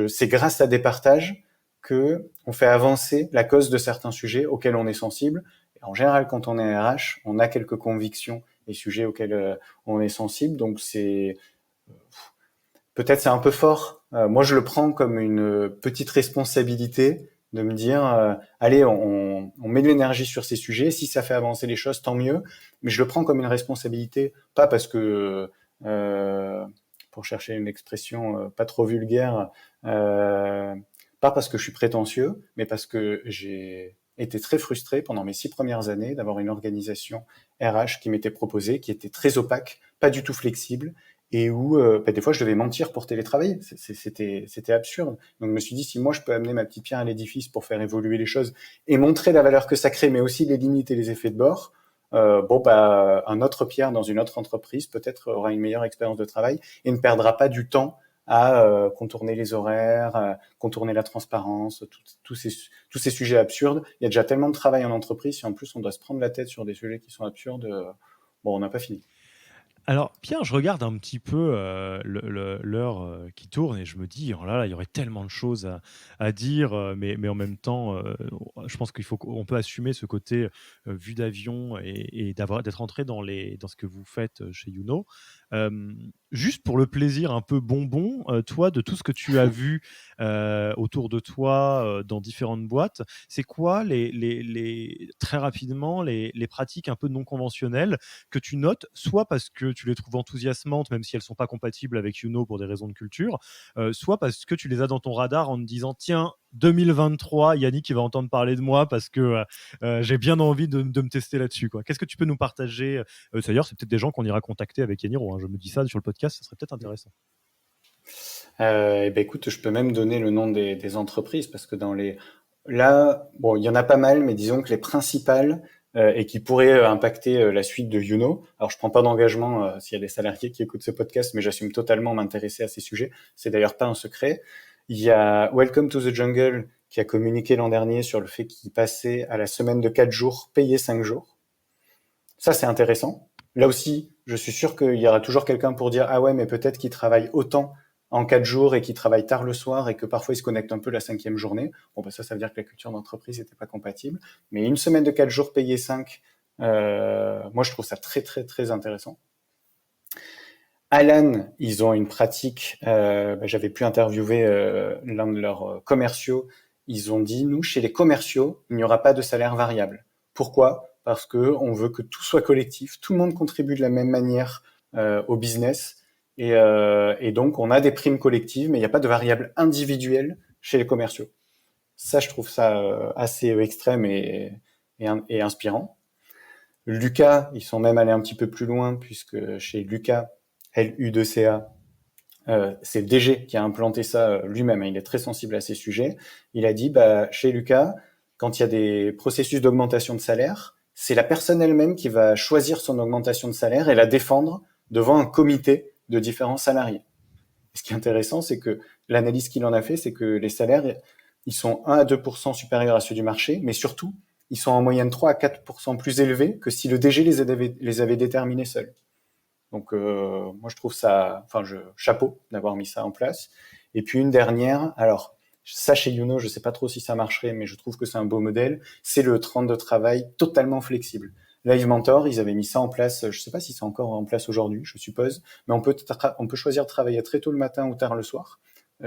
c'est grâce à des partages que on fait avancer la cause de certains sujets auxquels on est sensible. Et en général, quand on est RH, on a quelques convictions et sujets auxquels on est sensible. Donc peut-être c'est un peu fort. Moi, je le prends comme une petite responsabilité de me dire, allez, on met de l'énergie sur ces sujets. Si ça fait avancer les choses, tant mieux. Mais je le prends comme une responsabilité, pas parce que, pour chercher une expression pas trop vulgaire, euh, pas parce que je suis prétentieux, mais parce que j'ai été très frustré pendant mes 6 premières années d'avoir une organisation RH qui m'était proposée, qui était très opaque, pas du tout flexible, et où bah, des fois je devais mentir pour télétravailler. C'était absurde. Donc je me suis dit, si moi je peux amener ma petite pierre à l'édifice pour faire évoluer les choses et montrer la valeur que ça crée, mais aussi les limites et les effets de bord, bon bah un autre Pierre dans une autre entreprise peut-être aura une meilleure expérience de travail et ne perdra pas du temps à contourner les horaires, contourner la transparence, tous ces sujets absurdes. Il y a déjà tellement de travail en entreprise, si en plus on doit se prendre la tête sur des sujets qui sont absurdes, bon, on n'a pas fini. Alors, Pierre, je regarde un petit peu l'heure qui tourne et je me dis, oh là là, il y aurait tellement de choses à dire, mais en même temps, je pense qu'on peut assumer ce côté vue d'avion et d'être entré dans ce que vous faites chez Youno. Euh, Juste pour le plaisir un peu bonbon, toi, de tout ce que tu as vu autour de toi dans différentes boîtes, c'est quoi très rapidement les pratiques un peu non conventionnelles que tu notes, soit parce que tu les trouves enthousiasmantes, même si elles ne sont pas compatibles avec Youno pour des raisons de culture, soit parce que tu les as dans ton radar en te disant, tiens, 2023, Yannick il va entendre parler de moi parce que j'ai bien envie de me tester là-dessus, quoi. Qu'est-ce que tu peux nous partager? D'ailleurs, c'est peut-être des gens qu'on ira contacter avec Yaniro, hein. Je me dis ça sur le podcast, ça serait peut-être intéressant. Eh ben écoute, je peux même donner le nom des entreprises parce que là, bon, il y en a pas mal, mais disons que les principales et qui pourraient impacter la suite de Youno. Alors, je prends pas d'engagement s'il y a des salariés qui écoutent ce podcast, mais j'assume totalement m'intéresser à ces sujets. C'est d'ailleurs pas un secret. Il y a Welcome to the Jungle qui a communiqué l'an dernier sur le fait qu'il passait à la semaine de 4 jours, payé 5 jours. Ça, c'est intéressant. Là aussi, je suis sûr qu'il y aura toujours quelqu'un pour dire, ah ouais, mais peut-être qu'il travaille autant en 4 jours et qu'il travaille tard le soir et que parfois il se connecte un peu la cinquième journée. Bon, bah ça veut dire que la culture d'entreprise n'était pas compatible. Mais une semaine de 4 jours payé 5, moi je trouve ça très très très intéressant. Alan, ils ont une pratique, bah, j'avais pu interviewer l'un de leurs commerciaux, ils ont dit, nous, chez les commerciaux, il n'y aura pas de salaire variable. Pourquoi? Parce que on veut que tout soit collectif, tout le monde contribue de la même manière au business, et donc on a des primes collectives, mais il n'y a pas de variable individuelle chez les commerciaux. Ça, je trouve ça assez extrême et inspirant. Lucas, ils sont même allés un petit peu plus loin, puisque chez Lucas, LU2CA, c'est le DG qui a implanté ça lui-même, hein, il est très sensible à ces sujets. Il a dit, bah, chez Lucas, quand il y a des processus d'augmentation de salaire, c'est la personne elle-même qui va choisir son augmentation de salaire et la défendre devant un comité de différents salariés. Ce qui est intéressant, c'est que l'analyse qu'il en a fait, c'est que les salaires, ils sont 1 à 2% supérieurs à ceux du marché, mais surtout, ils sont en moyenne 3 à 4% plus élevés que si le DG les avait déterminés seuls. Donc moi je trouve ça, chapeau d'avoir mis ça en place. Et puis une dernière, alors ça chez Youno, je sais pas trop si ça marcherait, mais je trouve que c'est un beau modèle. C'est le temps de travail totalement flexible. Live Mentor, ils avaient mis ça en place. Je sais pas si c'est encore en place aujourd'hui, je suppose, mais on peut choisir de travailler très tôt le matin ou tard le soir.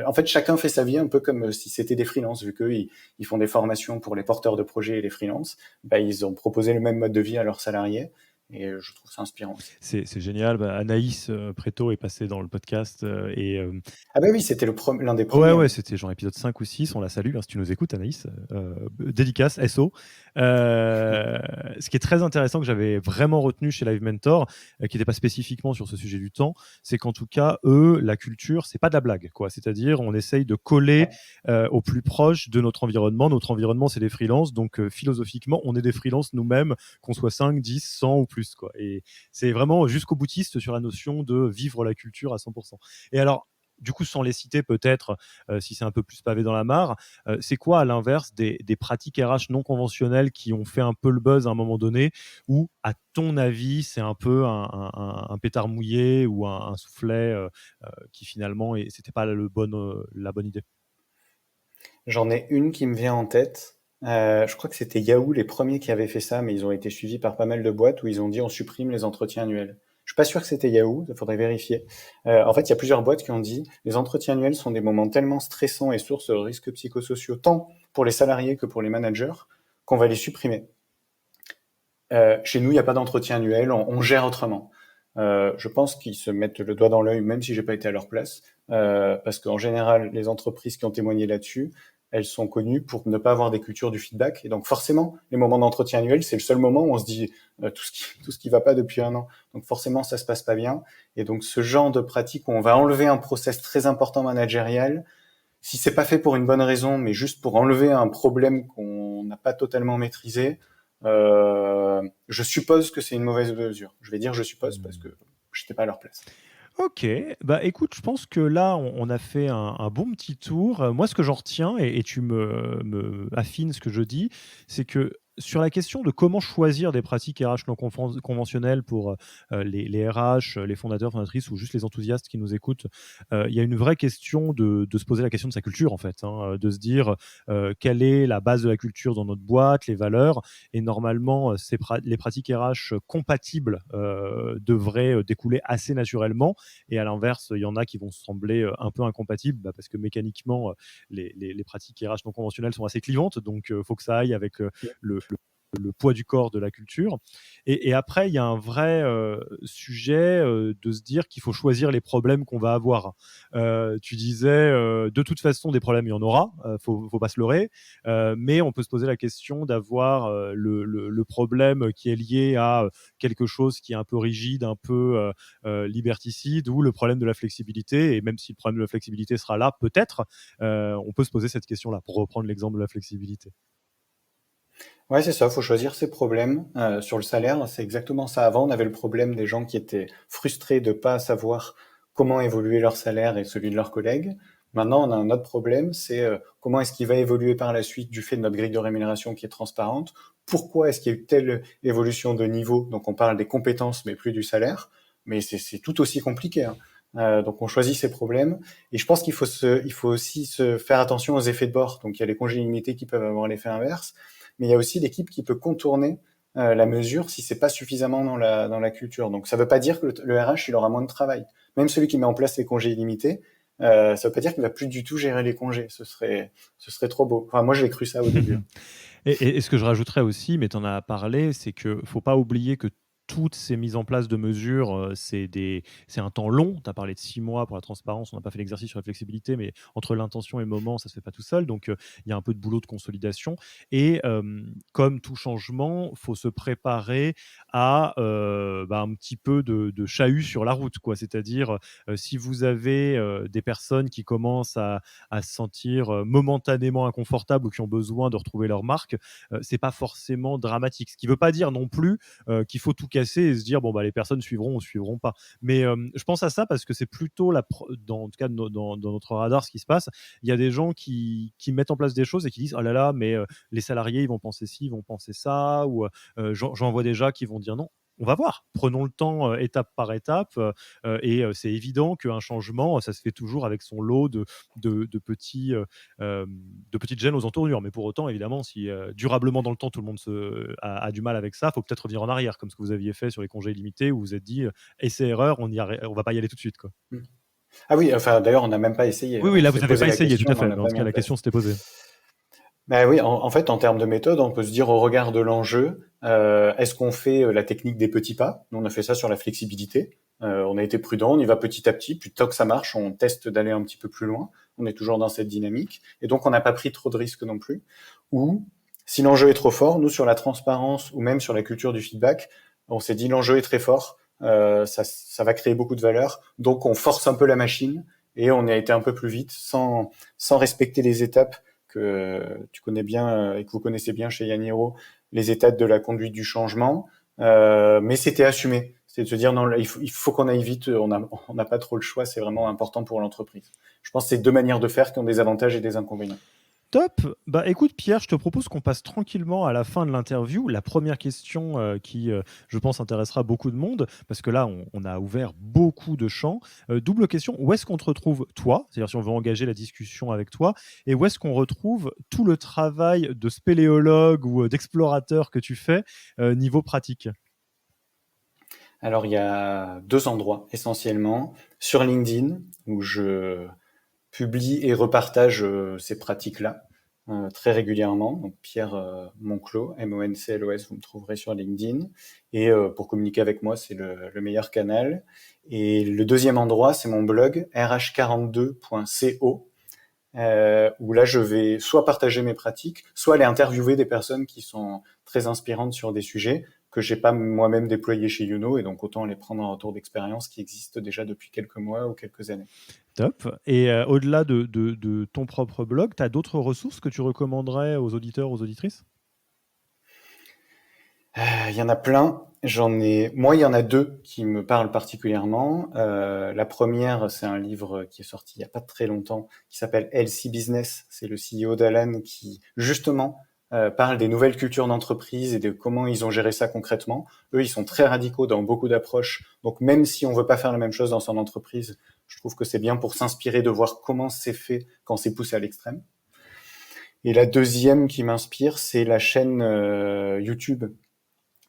En fait, chacun fait sa vie un peu comme si c'était des freelances, vu qu'eux, ils font des formations pour les porteurs de projets et les freelances. Bah, ils ont proposé le même mode de vie à leurs salariés, et je trouve ça inspirant aussi. C'est génial. Bah, Anaïs Préto est passée dans le podcast Ah bah oui, c'était l'un des ouais, premiers, ouais, oui. c'était genre épisode 5 ou 6. On la salue, hein, si tu nous écoutes, Anaïs. Dédicace, SO. Ce qui est très intéressant, que j'avais vraiment retenu chez Live Mentor, qui n'était pas spécifiquement sur ce sujet du temps, c'est qu'en tout cas, eux, la culture, c'est pas de la blague, quoi. C'est-à-dire, on essaye de coller Ouais. au plus proche de notre environnement. Notre environnement, c'est des freelances. Donc, philosophiquement, on est des freelances nous-mêmes, qu'on soit 5, 10, 100 ou plus, quoi. Et c'est vraiment jusqu'au boutiste sur la notion de vivre la culture à 100%. Et alors, du coup, sans les citer peut-être, si c'est un peu plus pavé dans la mare, c'est quoi à l'inverse des pratiques RH non conventionnelles qui ont fait un peu le buzz à un moment donné, ou à ton avis c'est un peu un pétard mouillé ou un soufflet qui finalement c'était pas la bonne idée? J'en ai une qui me vient en tête. Je crois que c'était Yahoo les premiers qui avaient fait ça, mais ils ont été suivis par pas mal de boîtes où ils ont dit on supprime les entretiens annuels. Je suis pas sûr que c'était Yahoo, il faudrait vérifier. En fait, il y a plusieurs boîtes qui ont dit les entretiens annuels sont des moments tellement stressants et sources de risques psychosociaux, tant pour les salariés que pour les managers, qu'on va les supprimer. Chez nous, il n'y a pas d'entretien annuel, on gère autrement. Je pense qu'ils se mettent le doigt dans l'œil, même si j'ai pas été à leur place, parce qu'en général, les entreprises qui ont témoigné là-dessus, elles sont connues pour ne pas avoir des cultures du feedback. Et donc forcément, les moments d'entretien annuel, c'est le seul moment où on se dit tout ce qui va pas depuis un an. Donc forcément, ça se passe pas bien. Et donc ce genre de pratique où on va enlever un process très important managérial, si c'est pas fait pour une bonne raison, mais juste pour enlever un problème qu'on n'a pas totalement maîtrisé, je suppose que c'est une mauvaise mesure. Je vais dire je suppose parce que j'étais pas à leur place. Ok, bah écoute, je pense que là, on a fait un bon petit tour. Moi, ce que j'en retiens, et tu me affines ce que je dis, c'est que sur la question de comment choisir des pratiques RH non conventionnelles pour les RH, les fondateurs, fondatrices ou juste les enthousiastes qui nous écoutent, il y a une vraie question de se poser la question de sa culture, en fait, hein, de se dire quelle est la base de la culture dans notre boîte, les valeurs, et normalement, les pratiques RH compatibles devraient découler assez naturellement, et à l'inverse, il y en a qui vont sembler un peu incompatibles parce que mécaniquement, les pratiques RH non conventionnelles sont assez clivantes. Donc, il faut que ça aille avec le poids du corps de la culture. Et après, il y a un vrai sujet de se dire qu'il faut choisir les problèmes qu'on va avoir. Tu disais, de toute façon, des problèmes, il y en aura, faut pas se leurrer, mais on peut se poser la question d'avoir le problème qui est lié à quelque chose qui est un peu rigide, un peu liberticide, ou le problème de la flexibilité. Et même si le problème de la flexibilité sera là, peut-être, on peut se poser cette question-là, pour reprendre l'exemple de la flexibilité. Ouais, c'est ça, faut choisir ses problèmes. Sur le salaire, c'est exactement ça. Avant, on avait le problème des gens qui étaient frustrés de pas savoir comment évoluer leur salaire et celui de leurs collègues. Maintenant, on a un autre problème, c'est comment est-ce qu'il va évoluer par la suite du fait de notre grille de rémunération qui est transparente. Pourquoi est-ce qu'il y a eu telle évolution de niveau? Donc, on parle des compétences, mais plus du salaire. Mais c'est tout aussi compliqué, hein. Donc, on choisit ses problèmes. Et je pense il faut aussi se faire attention aux effets de bord. Donc, il y a les congés illimités qui peuvent avoir l'effet inverse, mais il y a aussi l'équipe qui peut contourner la mesure si c'est pas suffisamment dans la culture. Donc ça veut pas dire que le RH il aura moins de travail. Même celui qui met en place les congés illimités, ça veut pas dire qu'il va plus du tout gérer les congés. Ce serait trop beau. Enfin moi j'ai cru ça au début, hein. Et ce que je rajouterais aussi, mais tu en as parlé, c'est qu'il ne faut pas oublier que toutes ces mises en place de mesures, c'est un temps long. Tu as parlé de 6 mois pour la transparence, on n'a pas fait l'exercice sur la flexibilité, mais entre l'intention et le moment, ça ne se fait pas tout seul. Donc, il y a un peu de boulot de consolidation. Et comme tout changement, il faut se préparer à un petit peu de chahut sur la route, quoi. C'est-à-dire, si vous avez des personnes qui commencent à se sentir momentanément inconfortables ou qui ont besoin de retrouver leur marque, c'est pas forcément dramatique. Ce qui veut pas dire non plus qu'il faut tout casser et se dire bon bah les personnes suivront ou suivront pas. Mais je pense à ça parce que c'est plutôt en tout cas dans notre radar ce qui se passe. Il y a des gens qui mettent en place des choses et qui disent oh là là mais les salariés ils vont penser ci, ils vont penser ça, ou j'en vois déjà qui vont dire non. On va voir. Prenons le temps étape par étape. Et c'est évident qu'un changement, ça se fait toujours avec son lot de petits, de petites gênes aux entournures. Mais pour autant, évidemment, si durablement dans le temps, tout le monde a du mal avec ça, il faut peut-être revenir en arrière, comme ce que vous aviez fait sur les congés illimités, où vous vous êtes dit, essai-erreur, on va pas y aller tout de suite, quoi. Ah oui, enfin d'ailleurs, on n'a même pas essayé. Oui, oui, On là, vous s'est n'avez posé pas la essayé, tout question, à mais on fait. n'a Mais en pas tout mis cas, en la question place. s'était posée. Ben oui, en fait, en termes de méthode, on peut se dire au regard de l'enjeu, est-ce qu'on fait la technique des petits pas? Nous, on a fait ça sur la flexibilité. On a été prudent, on y va petit à petit, puis tant que ça marche, on teste d'aller un petit peu plus loin. On est toujours dans cette dynamique, et donc on n'a pas pris trop de risques non plus. Ou si l'enjeu est trop fort, nous sur la transparence ou même sur la culture du feedback, on s'est dit l'enjeu est très fort, ça va créer beaucoup de valeur, donc on force un peu la machine et on a été un peu plus vite sans respecter les étapes que tu connais bien et que vous connaissez bien chez Yaniro, les étapes de la conduite du changement. Mais c'était assumé. C'est de se dire non, là, il faut qu'on aille vite, on n'a pas trop le choix, c'est vraiment important pour l'entreprise. Je pense que c'est deux manières de faire qui ont des avantages et des inconvénients. Top. Bah écoute Pierre, je te propose qu'on passe tranquillement à la fin de l'interview. La première question qui, je pense, intéressera beaucoup de monde, parce que là, on a ouvert beaucoup de champs. Double question, où est-ce qu'on te retrouve toi? C'est-à-dire si on veut engager la discussion avec toi, et où est-ce qu'on retrouve tout le travail de spéléologue ou d'explorateur que tu fais niveau pratique? Alors il y a deux endroits essentiellement. Sur LinkedIn, où je publie et repartage ces pratiques-là très régulièrement. Donc Pierre Monclos, Monclos, vous me trouverez sur LinkedIn. Et pour communiquer avec moi, c'est le meilleur canal. Et le deuxième endroit, c'est mon blog rh42.co, où là, je vais soit partager mes pratiques, soit aller interviewer des personnes qui sont très inspirantes sur des sujets que j'ai pas moi-même déployés chez Youno, et donc autant les prendre en retour d'expérience qui existent déjà depuis quelques mois ou quelques années. Top. Et au-delà de ton propre blog, tu as d'autres ressources que tu recommanderais aux auditeurs, aux auditrices? Il y en a plein. Moi, il y en a deux qui me parlent particulièrement. La première, c'est un livre qui est sorti il y a pas très longtemps, qui s'appelle Healthy Business. C'est le CEO d'Alan qui, justement, parle des nouvelles cultures d'entreprise et de comment ils ont géré ça concrètement. Eux, ils sont très radicaux dans beaucoup d'approches. Donc, même si on veut pas faire la même chose dans son entreprise, je trouve que c'est bien pour s'inspirer de voir comment c'est fait quand c'est poussé à l'extrême. Et la deuxième qui m'inspire, c'est la chaîne YouTube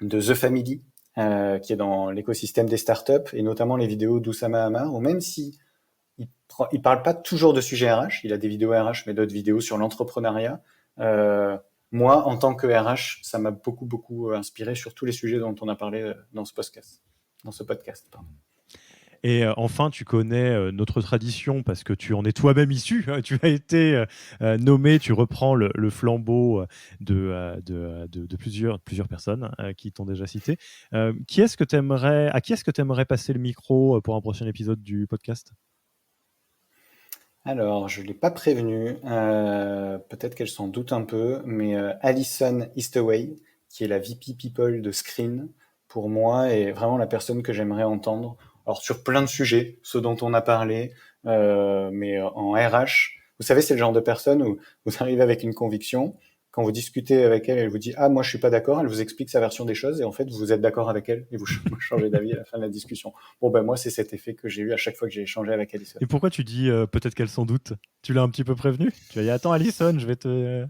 de The Family, qui est dans l'écosystème des startups, et notamment les vidéos d'Oussama Hamar, où même si il parle pas toujours de sujets RH, il a des vidéos RH, mais d'autres vidéos sur l'entrepreneuriat. Moi, en tant que RH, ça m'a beaucoup, beaucoup inspiré sur tous les sujets dont on a parlé dans ce podcast. Pardon. Et enfin, tu connais notre tradition parce que tu en es toi-même issu. Tu as été nommé, tu reprends le flambeau de plusieurs personnes qui t'ont déjà cité. À qui est-ce que tu aimerais passer le micro pour un prochain épisode du podcast? Alors, je l'ai pas prévenu, peut-être qu'elle s'en doute un peu, mais Alison Eastaway, qui est la VP People de Screen, pour moi, est vraiment la personne que j'aimerais entendre. Alors, sur plein de sujets, ceux dont on a parlé, mais en RH, vous savez, c'est le genre de personne où vous arrivez avec une conviction, quand vous discutez avec elle, elle vous dit, ah, moi, je suis pas d'accord, elle vous explique sa version des choses, et en fait, vous êtes d'accord avec elle, et vous changez d'avis à la fin de la discussion. Bon, ben, moi, c'est cet effet que j'ai eu à chaque fois que j'ai échangé avec Alison. Et pourquoi tu dis peut-être qu'elle s'en doute? Tu l'as un petit peu prévenu? Tu vas dire attends Alison, je vais te...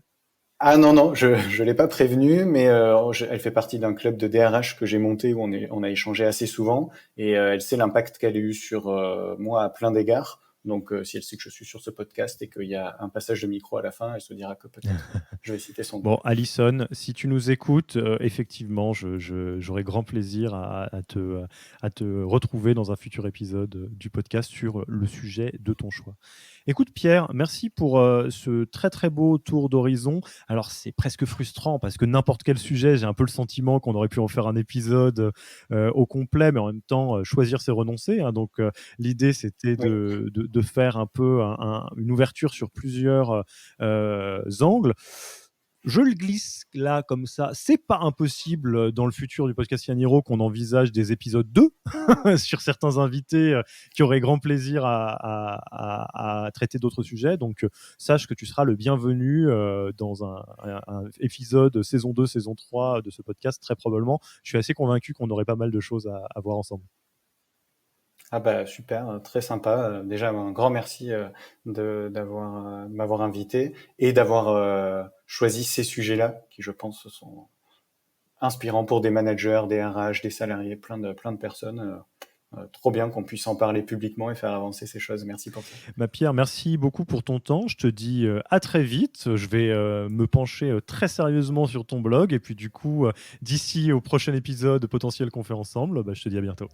Ah non, non, je l'ai pas prévenue, mais elle fait partie d'un club de DRH que j'ai monté où on a échangé assez souvent, et elle sait l'impact qu'elle a eu sur moi à plein d'égards. Donc si elle sait que je suis sur ce podcast et qu'il y a un passage de micro à la fin, elle se dira que peut-être je vais citer son nom. Bon, Alison, si tu nous écoutes, effectivement, j'aurai grand plaisir à te retrouver dans un futur épisode du podcast sur le sujet de ton choix. Écoute, Pierre, merci pour ce très très beau tour d'horizon. Alors, c'est presque frustrant parce que n'importe quel sujet, j'ai un peu le sentiment qu'on aurait pu en faire un épisode au complet, mais en même temps, choisir, c'est renoncer, hein. Donc, l'idée, c'était Oui. de faire un peu une ouverture sur plusieurs angles. Je le glisse là comme ça. C'est pas impossible dans le futur du podcast Yaniro qu'on envisage des épisodes 2 sur certains invités qui auraient grand plaisir à traiter d'autres sujets. Donc sache que tu seras le bienvenu dans un épisode saison 2, saison 3 de ce podcast très probablement. Je suis assez convaincu qu'on aurait pas mal de choses à voir ensemble. Ah bah super, très sympa. Déjà un grand merci de m'avoir invité et d'avoir choisi ces sujets-là qui, je pense, sont inspirants pour des managers, des RH, des salariés, plein de personnes. trop bien qu'on puisse en parler publiquement et faire avancer ces choses. Merci pour ça. Pierre, merci beaucoup pour ton temps. Je te dis à très vite. Je vais me pencher très sérieusement sur ton blog. Et puis du coup, d'ici au prochain épisode potentiel qu'on fait ensemble, je te dis à bientôt.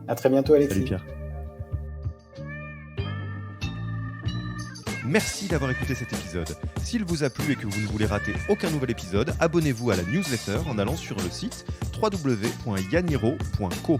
À très bientôt, Alexis. Salut Pierre. Merci d'avoir écouté cet épisode. S'il vous a plu et que vous ne voulez rater aucun nouvel épisode, abonnez-vous à la newsletter en allant sur le site www.yaniro.co.